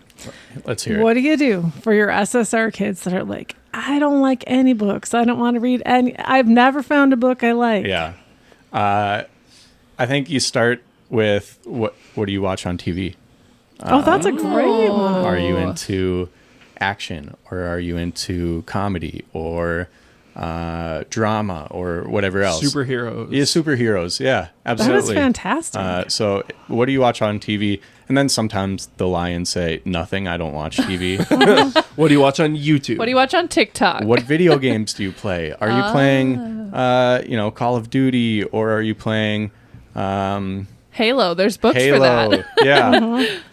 Let's hear it. What do you do for your SSR kids that are like, I don't like any books. I don't want to read any. I've never found a book I like. Yeah. I think you start with what do you watch on TV? Oh, that's a great one. Are you into action, or are you into comedy, or drama, or whatever else? Superheroes. Yeah, superheroes. Yeah, That absolutely. is fantastic. So what do you watch on TV? And then sometimes they'll lie and say, nothing, I don't watch TV. What do you watch on YouTube? What do you watch on TikTok? What video games do you play? Are you playing, Call of Duty, or are you playing... Halo. There's books Halo, for that.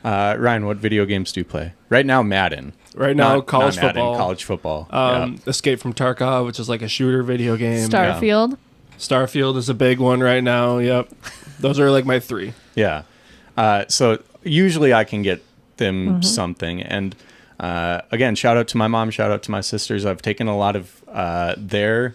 yeah. Ryan, what video games do you play? Right now, Madden. Right now, college not Madden, football. College football. Escape from Tarkov, which is like a shooter video game. Starfield. Starfield is a big one right now. Yep. Those are like my three. Yeah. So usually I can get them something. And again, shout out to my mom, shout out to my sisters. I've taken a lot of their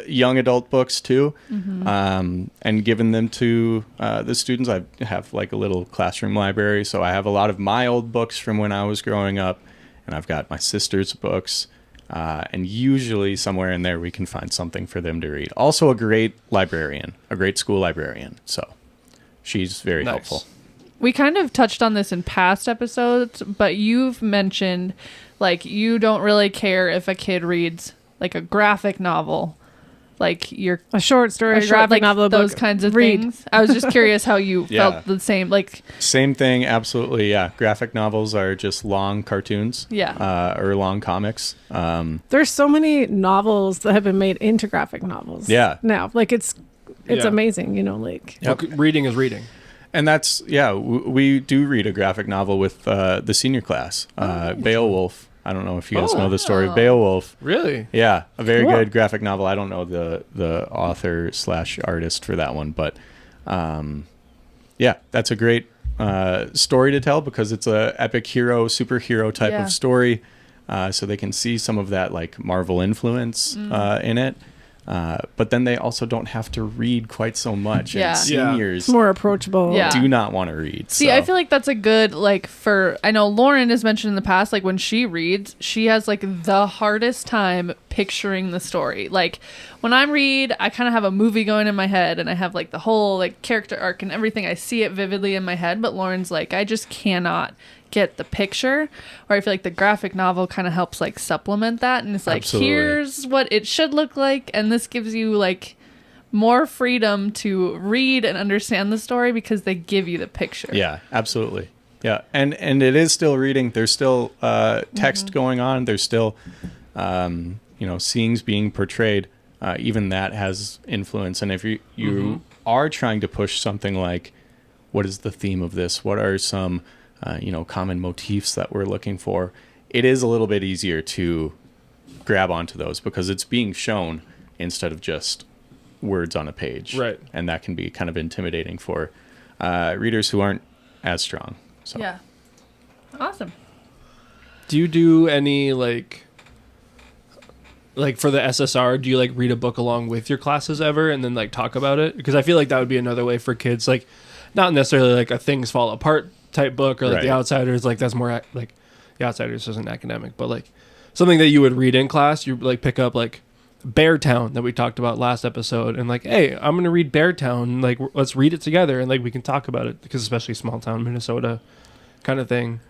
young adult books too, and given them to the students. I have like a little classroom library, so I have a lot of my old books from when I was growing up, and I've got my sister's books, and usually somewhere in there we can find something for them to read. Also a great librarian, a great school librarian, so she's very Nice. helpful. We kind of touched on this in past episodes, but you've mentioned like you don't really care if a kid reads like a graphic novel, like your A short story, a graphic like novel, a those book. kinds of Read. things. I was just curious how you Yeah. felt the same. Like, Same thing, absolutely. Yeah, graphic novels are just long cartoons, or long comics. There's so many novels that have been made into graphic novels. Yeah. Now, like it's Yeah. amazing, like. Yep. Well, reading is reading. And that's, we do read a graphic novel with the senior class. Beowulf. I don't know if you guys know the story of Beowulf. Really? Yeah, a very Cool. good graphic novel. I don't know the author / artist for that one, but that's a great story to tell because it's a epic superhero type Yeah. of story. So they can see some of that like Marvel influence in it. But then they also don't have to read quite so much. Yeah. And seniors It's more approachable. Yeah. do not want to read. see, I feel like that's a good, like, I know Lauren has mentioned in the past, like, when she reads, she has, like, the hardest time picturing the story. Like, when I read, I kind of have a movie going in my head, and I have, like, the whole, like, character arc and everything. I see it vividly in my head, but Lauren's like, I just cannot get the picture. Or I feel like the graphic novel kind of helps, like, supplement that, and it's like, Absolutely. here's what it should look like, and this gives you, like, more freedom to read and understand the story because they give you the picture. Yeah, absolutely. Yeah, and it is still reading. There's still text going on. There's still, scenes being portrayed. Even that has influence. And if you are trying to push something like, what is the theme of this? What are some, common motifs that we're looking for? it is a little bit easier to grab onto those because it's being shown instead of just words on a page. Right. And that can be kind of intimidating for readers who aren't as strong. So. Yeah. Awesome. Do you do any like for the SSR, do you like read a book along with your classes ever and then like talk about it? Because I feel like that would be another way for kids, like not necessarily like a Things Fall Apart type book or like The Outsiders, like that's more like The Outsiders isn't academic, but like something that you would read in class. You like pick up like Beartown that we talked about last episode and like, hey, I'm going to read Beartown. Like let's read it together and like we can talk about it because especially small town Minnesota kind of thing.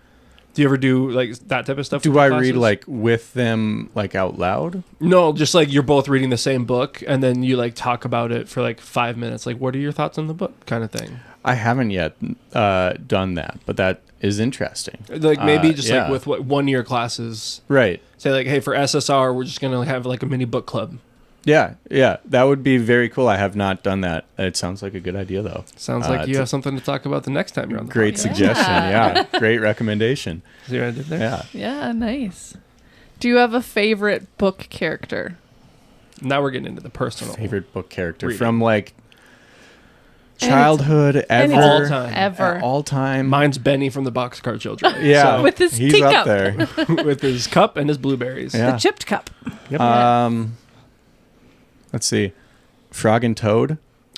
Do you ever do like that type of stuff? Do I read like with them like out loud? No, just like you're both reading the same book and then you like talk about it for like 5 minutes. Like, what are your thoughts on the book kind of thing? I haven't yet done that, but that is interesting. Like maybe just like with what 1 year classes. Right. Say like, hey, for SSR, we're just going to have like a mini book club. Yeah. That would be very cool. I have not done that. It sounds like a good idea, though. Sounds like you have something to talk about the next time you're on the Great podcast. suggestion. Yeah. Great recommendation. See what I did there? Yeah. Yeah, nice. Do you have a favorite book character? Now we're getting into the personal. Favorite book character reading. from like childhood, ever. All time. Ever. All time. Mine's Benny from the Boxcar Children. Yeah. So, With his he's teacup. up there. with his cup and his blueberries. Yeah. The chipped cup. Yep. Let's see. Frog and Toad. You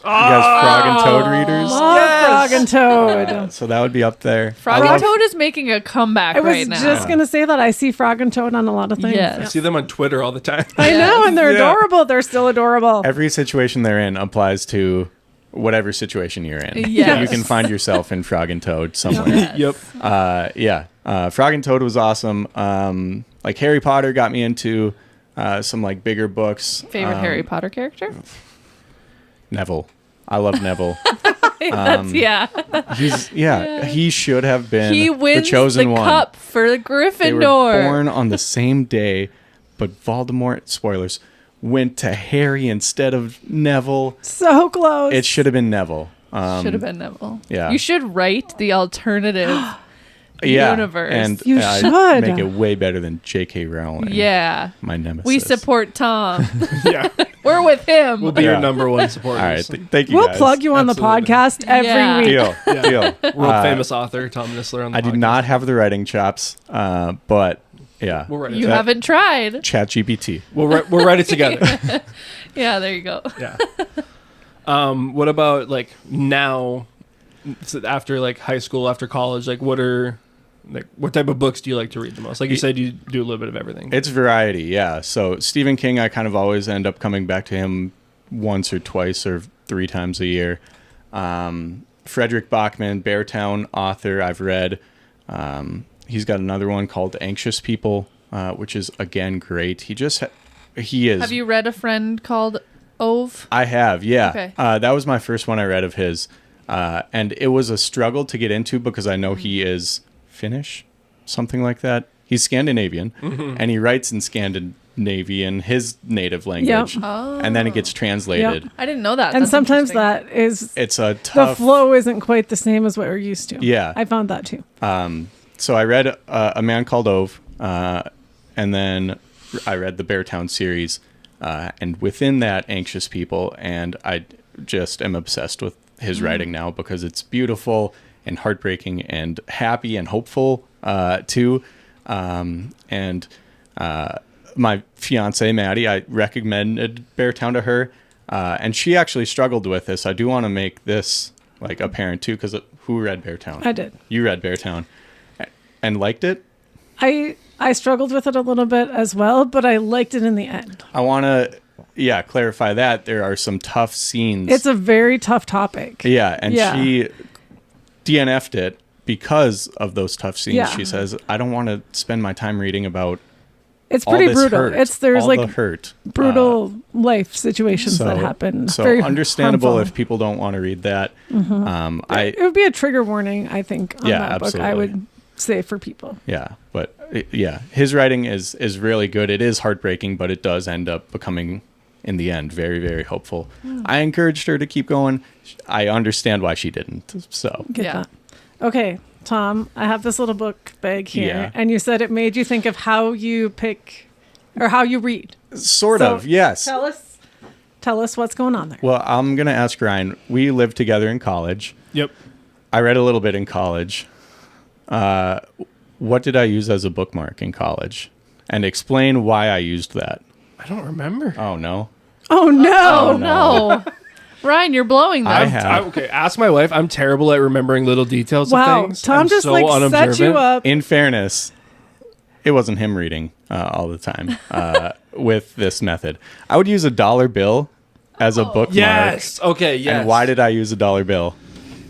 guys Frog and Toad readers? Love Frog and Toad. So that would be up there. Frog and Toad is making a comeback I was right now. just going to say that. I see Frog and Toad on a lot of things. Yes. I see them on Twitter all the time. I know, and they're Yeah. adorable. They're still adorable. Every situation they're in applies to whatever situation you're in. Yes. You can find yourself in Frog and Toad somewhere. Yep. Frog and Toad was awesome. Like Harry Potter got me into some like bigger books. Favorite Harry Potter character? Neville. I love Neville. He should have been He wins the chosen one. cup for They Gryffindor. were born on the same day, but Voldemort, spoilers, went to Harry instead of Neville. So close. It should have been Neville. Should have been Neville. Yeah. You should write the alternative universe. And You should. make it way better than J.K. Rowling. Yeah. My nemesis. We support Tom. Yeah. We're with him. We'll be your number one supporters. All right. Thank you, We'll guys. plug you on Absolutely. the podcast every Yeah. week. Deal. World famous author Tom Nistler on the I podcast. do not have the writing chops, but yeah. We'll write it. You haven't tried. ChatGPT. We'll write it together. Yeah, there you go. Yeah. What about like now, after like high school, after college? Like, what type of books do you like to read the most? Like you said, you do a little bit of everything. It's variety, yeah. So Stephen King, I kind of always end up coming back to him once or twice or 3 times a year. Frederick Bachman, Beartown author, I've read. He's got another one called Anxious People, which is again great. He is. Have you read A Friend Called Ove? I have, yeah. Okay. That was my first one I read of his, and it was a struggle to get into because I know he is Finnish, something like that. He's Scandinavian, and he writes in Scandinavian, his native language, and then it gets translated. I didn't know that. And That's sometimes interesting. that is It's a the tough flow isn't quite the same as what we're used to. Yeah. I found that too. So I read A Man Called Ove, and then I read the Beartown series, and within that, Anxious People, and I just am obsessed with his writing now because it's beautiful and heartbreaking and happy and hopeful too. And my fiance Maddie, I recommended Beartown to her, and she actually struggled with this. I do want to make this like apparent too, because who read Beartown? I did. You read Beartown and liked it? I struggled with it a little bit as well, but I liked it in the end. I want to, clarify that there are some tough scenes. It's a very tough topic. Yeah, and Yeah. she DNF'd it because of those tough scenes. Yeah. She says, I don't want to spend my time reading about It's all pretty this brutal. hurt, There's all like the hurt. brutal life situations that happen. So Very understandable harmful. if people don't want to read that. It would be a trigger warning, I think, on Yeah, that book. I absolutely. would say for people. His writing is really good. It is heartbreaking, but it does end up becoming, in the end, very, very hopeful. I encouraged her to keep going. I understand why she didn't. So Get Yeah. that. Okay, Tom, I have this little book bag here, Yeah. and you said it made you think of how you pick or how you read. Sort So, of, yes. Tell us what's going on there. Well, I'm going to ask Ryan. We lived together in college. Yep. I read a little bit in college. What did I use as a bookmark in college? And explain why I used that. I don't remember. Oh, no. Oh no! Oh, no. Ryan, you're blowing I them. have. Okay, ask my wife. I'm terrible at remembering little details Wow, of things. Tom I'm just so like set unobservant. you up. In fairness, it wasn't him reading all the time with this method. I would use a dollar bill as a bookmark. Yes. Okay. Yes. And why did I use a dollar bill?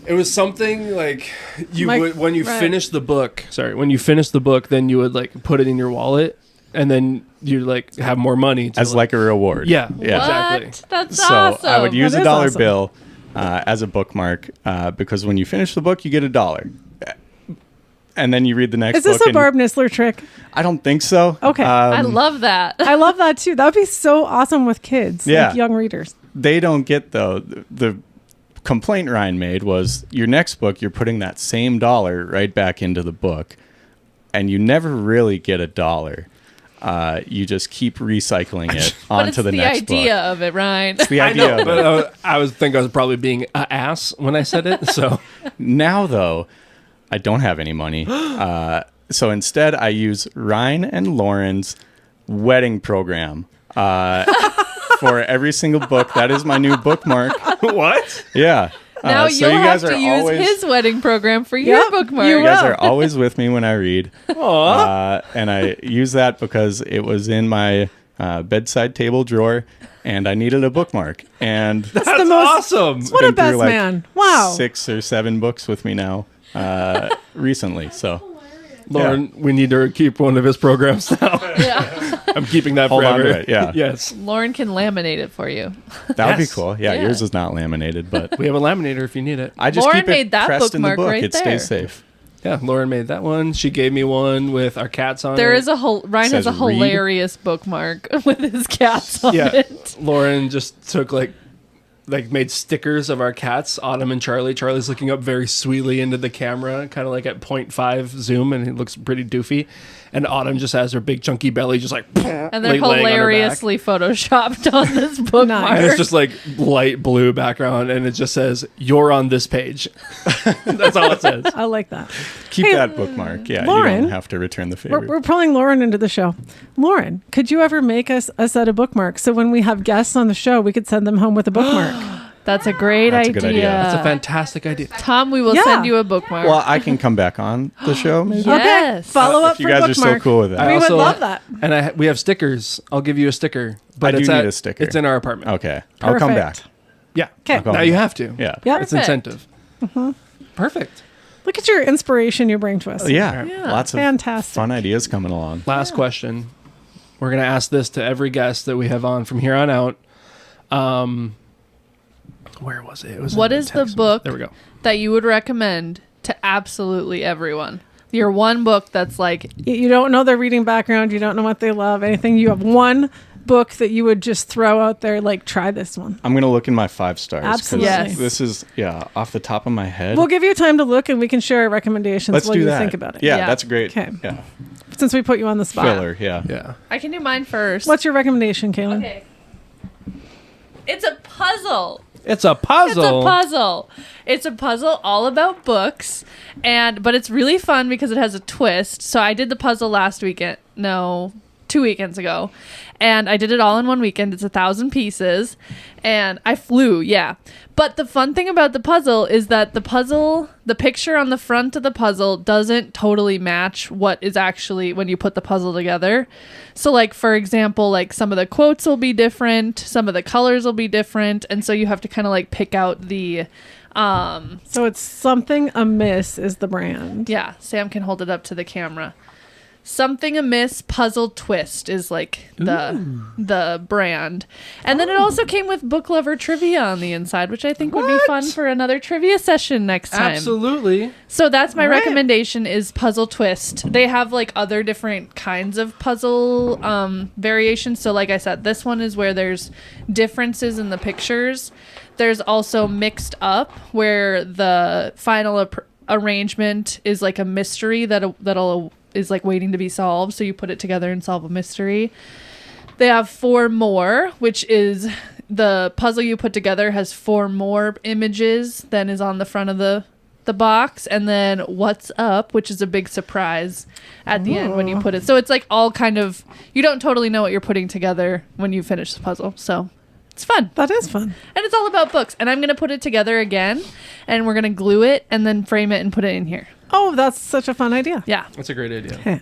It was something like you Mike, would, when you right. finish the book. Sorry, when you finish the book, then you would like put it in your wallet, and then you'd like have more money to, As like a reward. yeah, Yeah. exactly. What? That's So awesome. I would use That a is dollar awesome. bill as a bookmark because when you finish the book, you get $1. And then you read the next Is this book. a Barb Nistler trick? I don't think so. Okay. I love that. I love that too. That would be so awesome with kids, Yeah. like young readers. They don't get, though, the complaint Ryan made was your next book, you're putting that same dollar right back into the book, and you never really get $1. You just keep recycling it But it's onto the the next idea book. of it, Ryan. It's the I idea. know, of it. but I was probably being an ass when I said it. So Now, though, I don't have any money. So instead, I use Ryan and Lauren's wedding program for every single book. That is my new bookmark. what? Yeah. Now so you'll you guys have to are use always, his wedding program for your Yep, bookmark. you You guys will. are always with me when I read. And I use that because it was in my bedside table drawer and I needed a bookmark. And That's the most- awesome. What a been through, best like, man. Wow. 6 or 7 books with me now recently. So Lauren, we need to keep one of his programs now. Yeah. I'm keeping that Hold on forever. to it, yeah. Yes. Lauren can laminate it for you. that would be Yes. cool. Yeah, Yeah. yours is not laminated, but We have a laminator if you need it. I just Lauren keep it made that pressed in the bookmark book. right It there. stays safe. Yeah, Lauren made that one. She gave me one with our cats on There it. is a Ryan has Says a read. hilarious bookmark with his cats on Yeah. it. Lauren just took like made stickers of our cats, Autumn and Charlie. Charlie's looking up very sweetly into the camera, kind of like at 0.5 zoom, and it looks pretty doofy. And Autumn just has her big chunky belly, just like, And they're like, laying on her back. hilariously photoshopped on this bookmark. And it's just like light blue background, and it just says, "You're on this page." That's all it says. I like that. Keep Hey, that bookmark. Yeah, you Lauren, don't have to return the favor. We're pulling Lauren into the show. Lauren, could you ever make us a set of bookmarks so when we have guests on the show, we could send them home with a bookmark? That's a great That's a idea. good idea. That's a fantastic idea. Tom, we will Yeah. send you a bookmark. Well, I can come back on the show. Yes. Okay, follow up If you for guys are bookmark. so cool with that. We would also- love that. And we have stickers. I'll give you a sticker. But I it's do need a sticker. It's in our apartment. Okay, I'll come back. Perfect. Yeah. Okay. I'll come Now you back. have to. Yeah. Yep. It's Perfect. incentive. Perfect. Look at your inspiration you bring to us. Yeah, Yeah. lots of Fantastic. fun ideas coming along. Last question. We're going to ask this to every guest that we have on from here on out. Where was it? It was What in is the text. book There we go. that you would recommend to absolutely everyone? Your one book that's like, You don't know their reading background. You don't know what they love. Anything. You have one book that you would just throw out there, like, try this one. I'm gonna look in my 5 stars. 'cause Absolutely. Yes. This is off the top of my head. We'll give you time to look and we can share our recommendations Let's while do you that. think about it. Yeah, Yeah. that's great. Okay. Yeah, Since we put you on the spot. filler. Yeah. Yeah. I can do mine first. What's your recommendation, Kaylin? Okay. It's a puzzle. It's a puzzle. It's a puzzle. It's a puzzle all about books, but it's really fun because it has a twist. So I did the puzzle last weekend. No, 2 weekends ago, and I did it all in one weekend. It's 1,000 pieces, and I flew. Yeah, but the fun thing about the puzzle is that the picture on the front of the puzzle doesn't totally match what is actually when you put the puzzle together. So, like, for example, like some of the quotes will be different, some of the colors will be different, and so you have to kind of like pick out the So it's Something Amiss is the brand. yeah, Sam can hold it up to the camera. Something Amiss Puzzle Twist is like the brand. And then it also came with book lover trivia on the inside, which I think would be fun for another trivia session next time. Absolutely. So that's my All right. recommendation is Puzzle Twist. They have like other different kinds of puzzle variations. So like I said, this one is where there's differences in the pictures. There's also Mixed Up, where the final arrangement is like a mystery that'll is like waiting to be solved. So you put it together and solve a mystery. They have 4 more, which is the puzzle you put together has 4 more images than is on the front of the box, and then what's up, which is a big surprise at the end when you put it. So it's like all kind of, you don't totally know what you're putting together when you finish the puzzle. So it's fun. That is fun. And it's all about books. And I'm going to put it together again, and we're going to glue it and then frame it and put it in here. Oh, that's such a fun idea. Yeah. That's a great idea. Okay.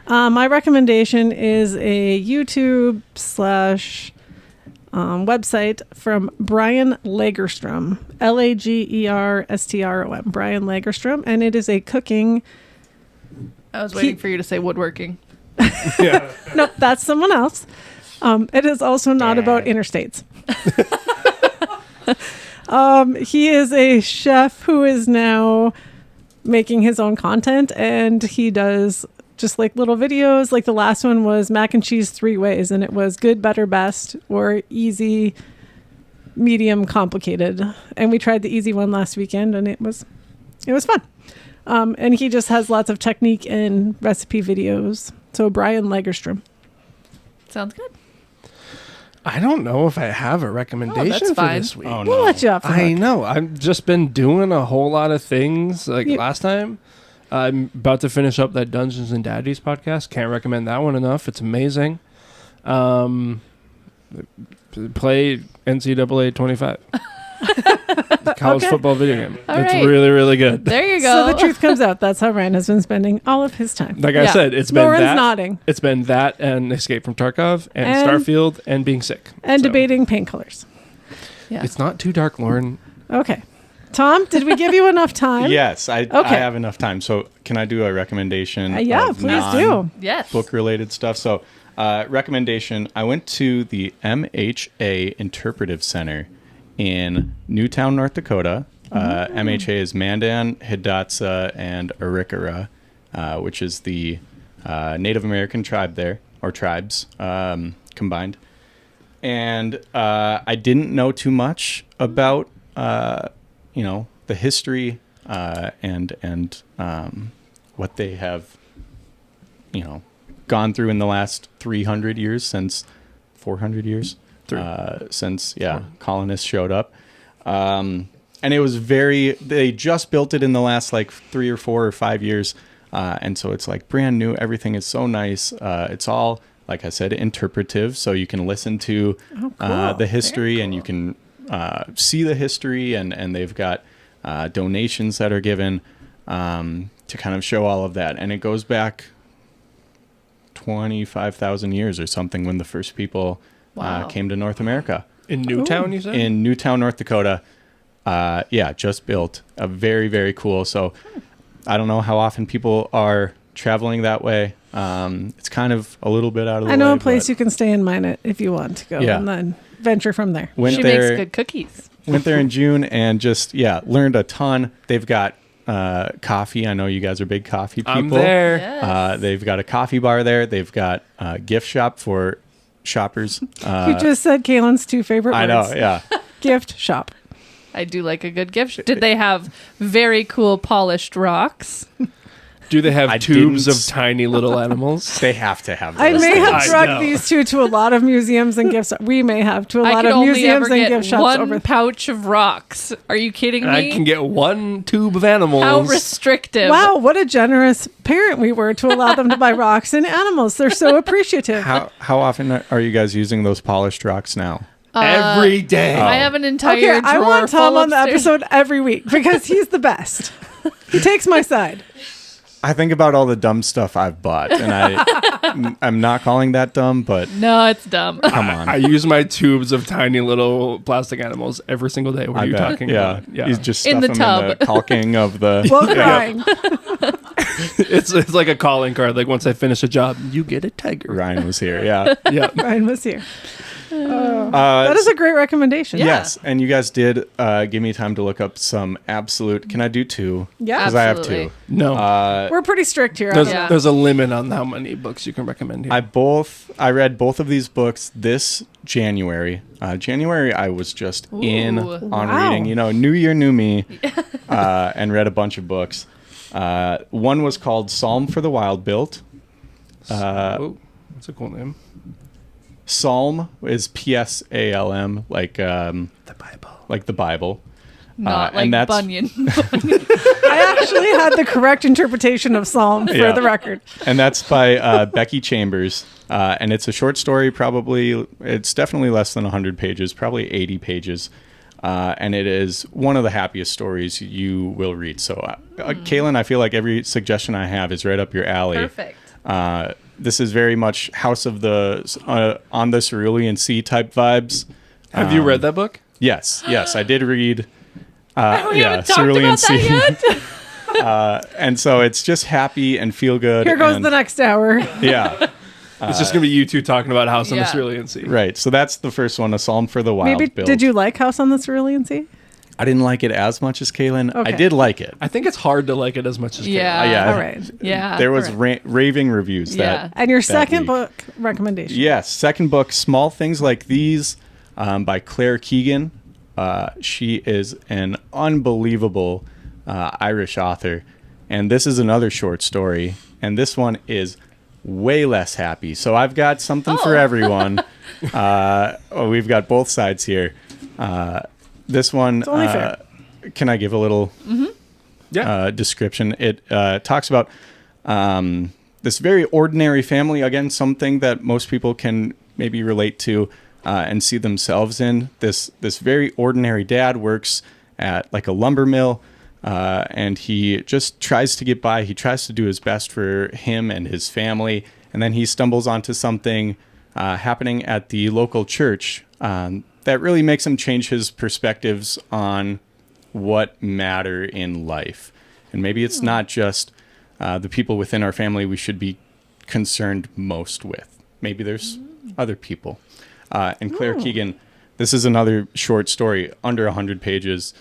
My recommendation is a YouTube / website from Brian Lagerstrom, Lagerstrom, Brian Lagerstrom, and it is a cooking. I was waiting for you to say woodworking. Yeah. No, that's someone else. It is also not about interstates. He is a chef who is now making his own content, and he does just like little videos. Like the last one was mac and cheese 3 ways, and it was good, better, best, or easy, medium, complicated. And we tried the easy one last weekend, and it was fun. And he just has lots of technique and recipe videos. So Brian Lagerstrom. Sounds good. I don't know if I have a recommendation that's for fine. this week. Oh, no. We'll let you off the I hook. know. I've just been doing a whole lot of things like last time. I'm about to finish up that Dungeons and Daddies podcast. Can't recommend that one enough. It's amazing. Play NCAA 25. College football video game. All It's right. really, really good. There you go. So the truth comes out. That's how Ryan has been spending all of his time. Like I Yeah. said, it's been Lauren's that. nodding It's been that and Escape from Tarkov and And- Starfield and being sick. and So, debating paint colors. Yeah. It's not too dark, Lauren. Okay. Tom, did we give you enough time? Yes, I Okay. have enough time. So can I do a recommendation? Yeah, of please do. Yes. book related stuff. So recommendation, I went to the MHA Interpretive Center in Newtown, North Dakota. MHA is Mandan, Hidatsa, and Arikara, which is the Native American tribe there, or tribes combined. And I didn't know too much about the history and what they have gone through in the last 300 years, since 400 years since colonists showed up. And it was they just built it in the last like 3 or 4 or 5 years. And so it's like brand new. Everything is so nice. It's all, like I said, interpretive. So you can listen to the history and you can see the history, and they've got donations that are given to kind of show all of that. And it goes back 25,000 years or something when the first people came to North America. In Newtown, you said? In Newtown, North Dakota. Just built. Very, very cool. So I don't know how often people are traveling that way. It's kind of a little bit out of the way. I know a place but you can stay and mine it if you want to go, Yeah. and then venture from there. went She there, makes good cookies. went there in June and just, learned a ton. They've got coffee. I know you guys are big coffee people. I'm there. Yes. They've got a coffee bar there. They've got a gift shop for shoppers. You just said Kaylin's 2 favorite words. I know, yeah. Gift shop. I do like a good gift. Did they have very cool polished rocks? Do they have I tubes didn't of tiny little animals? They have to have those. I may have I drugged know. these 2 to a lot of museums and gift shops. We may have to a I lot could of only museums ever and get gift shops one over. pouch of rocks. Are you kidding me? I can get 1 tube of animals. How restrictive. Wow, what a generous parent we were to allow them to buy rocks and animals. They're so appreciative. How often are you guys using those polished rocks now? Every day. I have an entire Okay, drawer I want Tom full on the upstairs. episode every week because he's the best. He takes my side. I think about all the dumb stuff I've bought, and I'm not calling that dumb, but No, it's dumb. come on. I use my tubes of tiny little plastic animals every single day. What are I you bet. talking Yeah. about? Yeah. You just In stuff the them tub. in the caulking of the... While Yeah. crying. it's like a calling card. Like once I finish a job, you get a tiger. Ryan was here, yeah. Yeah. Ryan was here. That is a great recommendation. Yes, and you guys did give me time to look up some absolute... Can I do 2? Yeah. Because I have Absolutely. 2. No. We're pretty strict here. there's, Yeah. there's a limit on how many books you can recommend here. I read both of these books this January. January, I was just in Ooh. on Wow. reading. New year, new me. and read a bunch of books. One was called Psalm for the Wild Built. That's a cool name. Psalm is Psalm, like the Bible. Like the Bible. Not and like that's- Bunyan. I actually had the correct interpretation of Psalm for Yeah. the record. And that's by Becky Chambers. And it's a short story, it's definitely less than 100 pages, probably 80 pages. And it is one of the happiest stories you will read. So, Kaylin, I feel like every suggestion I have is right up your alley. Perfect. This is very much House of the on the Cerulean Sea type vibes. Have you read that book? Yes, I did read. We haven't talked about that yet. And so it's just happy and feel good. Here goes and, the next hour. Yeah, It's just gonna be you two talking about House on the Yeah. Cerulean Sea. right. So that's the first one, A Psalm for the Wild Maybe Built. did you like House on the Cerulean Sea? I didn't like it as much as Kaylin. I Okay. did like it. I think it's hard to like it as much as Yeah. Yeah. All right. Yeah. There was all right. raving reviews. Yeah. And your that second week. book recommendation. Yes, second book, Small Things Like These, by Claire Keegan. She is an unbelievable Irish author. And this is another short story. And this one is way less happy. So I've got something for everyone. We've got both sides here. This one, It's only fair. can I give a little description? It talks about this very ordinary family. Again, something that most people can maybe relate to and see themselves in. This very ordinary dad works at like a lumber mill, and he just tries to get by. He tries to do his best for him and his family, and then he stumbles onto something happening at the local church that really makes him change his perspectives on what matter in life. And maybe it's not just the people within our family we should be concerned most with. Maybe there's other people. And Claire Keegan, this is another short story, under 100 pages.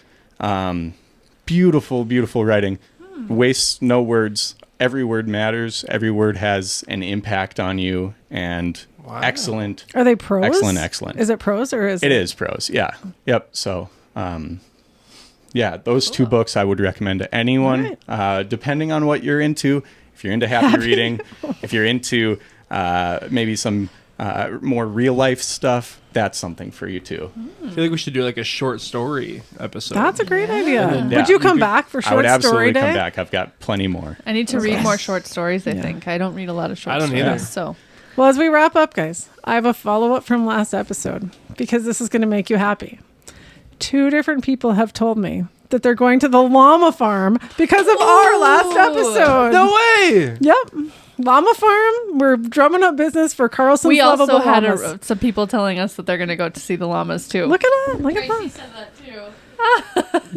Beautiful, beautiful writing. Wastes no words. Every word matters. Every word has an impact on you. And excellent. Are they prose? Excellent. Is it prose or is It is prose, yeah. Yep. So, yeah, those two books I would recommend to anyone, depending on what you're into. If you're into happy reading, if you're into maybe some more real life stuff, that's something for you too. I feel like we should do like a short story episode. That's a great idea. Yeah, Would you come could- back for I short would story absolutely day? come back. I've got plenty more. I need to read more short stories, I think. I don't read a lot of short I don't stories. either. So Well, as we wrap up, guys, I have a follow-up from last episode because this is going to make you happy. 2 different people have told me that they're going to the llama farm because of our last episode. No way! Yep. Llama farm. We're drumming up business for Carlson's we also Lovable had Llamas. some people telling us that they're going to go to see the llamas too. Look at that. Look at Tracy that. said that too.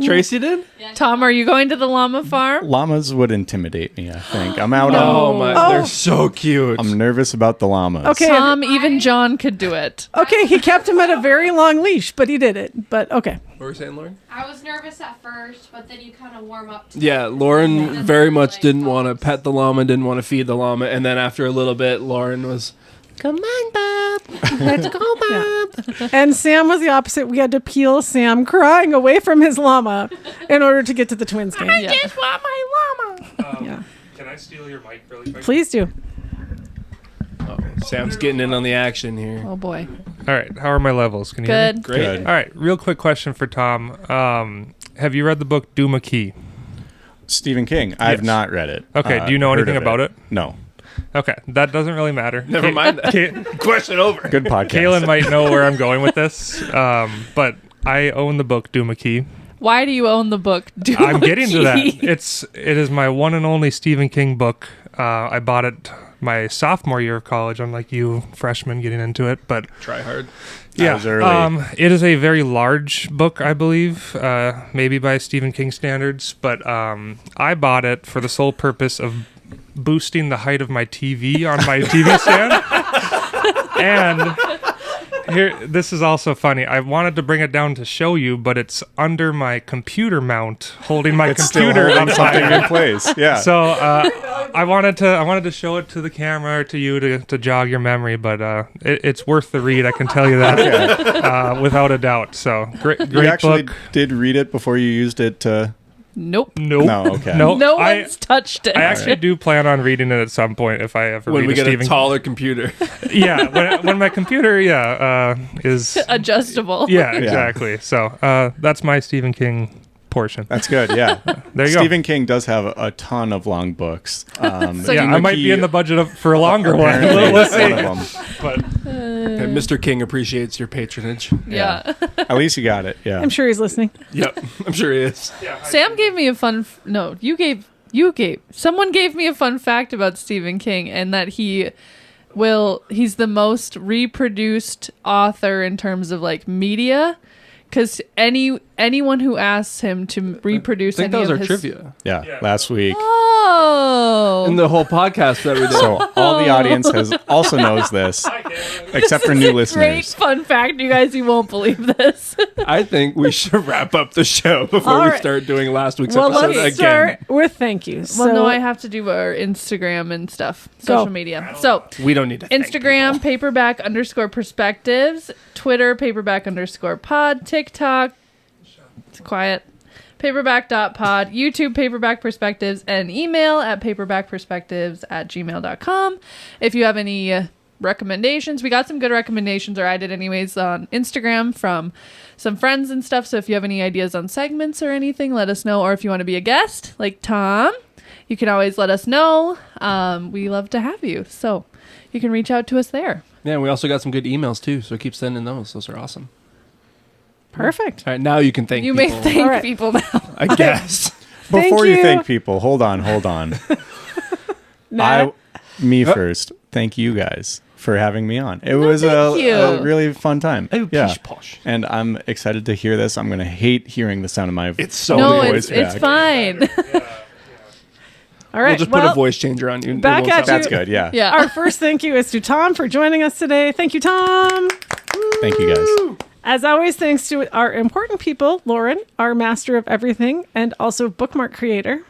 Tracy did? Yeah, Tom, are you going to the llama farm? Llamas would intimidate me, I think. I'm out Oh on. my, Oh. they're so cute. I'm nervous about the llamas. Okay. Tom, even John could do it. Okay, he kept him at a very long leash, but he did it. But okay. What were you saying, Lauren? I was nervous at first, but then you kind of warm up to Yeah, it. Lauren And very then, much like, didn't want to oh, pet the llama, didn't want to feed the llama, and then after a little bit, Lauren was, "Come on, Bob, let's go, Bob." And Sam was the opposite. We had to peel Sam crying away from his llama in order to get to the Twins game. Yeah. want my llama. Yeah. Can I steal your mic really quick? Please do. Oh, Sam's getting in on the action here. Oh boy. All right, how are my levels? Can you hear me? Good. Great. Good. All right, real quick question for Tom. Have you read the book Doom a Key? Stephen King. I've Yes. not read it. Okay, do you know Heard anything of about it? No. Okay, that doesn't really matter. Never mind that. Question over. Good podcast. Kaylin might know where I'm going with this, but I own the book Doom a Key. Why do you own the book? I'm getting to that. Doohickey? It is my one and only Stephen King book. I bought it my sophomore year of college, unlike you freshmen getting into it, but Try hard. yeah, was early. it is a very large book, I believe, maybe by Stephen King standards, but I bought it for the sole purpose of boosting the height of my TV on my TV stand. And here, this is also funny. I wanted to bring it down to show you, but it's under my computer mount, holding my It's still computer holding up something high. in place. Yeah. So I wanted to show it to the camera or to you to jog your memory, but it's worth the read. I can tell you that without a doubt. So great you actually book. did read it before you used it to Nope. No, okay. No, No one's touched it. I actually do plan on reading it at some point if I ever When read we a get Stephen a taller computer. when my computer is adjustable. yeah, exactly. So that's my Stephen King portion. That's good. Yeah. There you go. Stephen King does have a ton of long books. So Yeah, I might be in the budget for a longer one. Apparently, Let's one see. of them. But And Mr. King appreciates your patronage. Yeah. At least you got it. Yeah. I'm sure he's listening. Yep, I'm sure he is. Sam gave me a someone gave me a fun fact about Stephen King, and that he's the most reproduced author in terms of like media, because anyone who asks him to reproduce I think any that was of our his trivia. Yeah. Last week. Oh. In the whole podcast that we did. So all the audience also knows this, except for new Great listeners. fun fact, you guys. You won't believe this. I think we should wrap up the show before All we right. start doing last week's Well, episode let's again. start with thank yous. Well, no, So- I have to do our Instagram and stuff, social Go. media. So We don't need to thank Instagram, people. paperback_perspectives, Twitter, paperback_pod, TikTok, it's quiet, paperback.pod, YouTube, paperback perspectives, and email at paperbackperspectives@gmail.com. If you have any recommendations, we got some good recommendations, or I did anyways, on Instagram from some friends and stuff. So if you have any ideas on segments or anything, let us know. Or if you want to be a guest like Tom, you can always let us know. We love to have you. So you can reach out to us there. Yeah, and we also got some good emails too, so keep sending those. Those are awesome. Perfect. All right, now you can thank You people. may thank All right. people now. I guess. Thank Before you you. thank people, hold on. Nat? Me first. Thank you guys for having me on. It was thank you. a really fun time. Oh, Yeah. pish posh. And I'm excited to hear this. I'm going to hate hearing the sound of my It's so No, good. it's back. fine. All right. We'll just put a voice changer on you. It back won't at sound- you. That's good. Yeah. Yeah. Our first thank you is to Tom for joining us today. Thank you, Tom. Thank you guys. As always, thanks to our important people, Lauren, our master of everything, and also bookmark creator.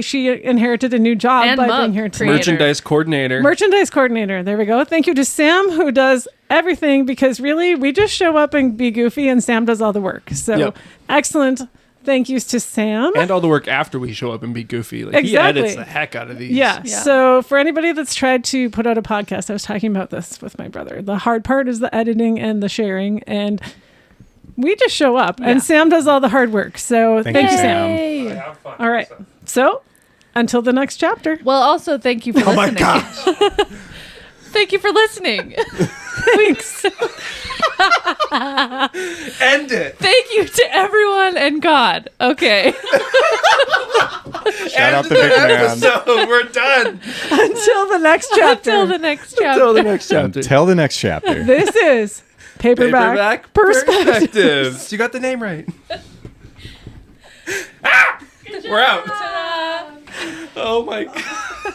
She inherited a new job And by mug being here today. creator. Merchandise coordinator. Merchandise coordinator. There we go. Thank you to Sam, who does everything, because really we just show up and be goofy, and Sam does all the work. So Yep. excellent. Thank yous to Sam. And all the work after we show up and be goofy. Like Exactly. He edits the heck out of these. Yeah. Yeah. So for anybody that's tried to put out a podcast, I was talking about this with my brother. The hard part is the editing and the sharing, and we just show up, Yeah. and Sam does all the hard work. So thank, Thank you, you, Sam. Yay. have fun. All right. So until the next chapter. Well, also thank you for Oh my listening. gosh. Thank you for listening. Thanks. End it. Thank you to everyone and God. Okay. Shout out the big man. So we're done. Until the next chapter. Until the next chapter. Until the next chapter. Until the next chapter. This is Paperback, Perspectives. You got the name right. We're out. Ta-da. Oh my God.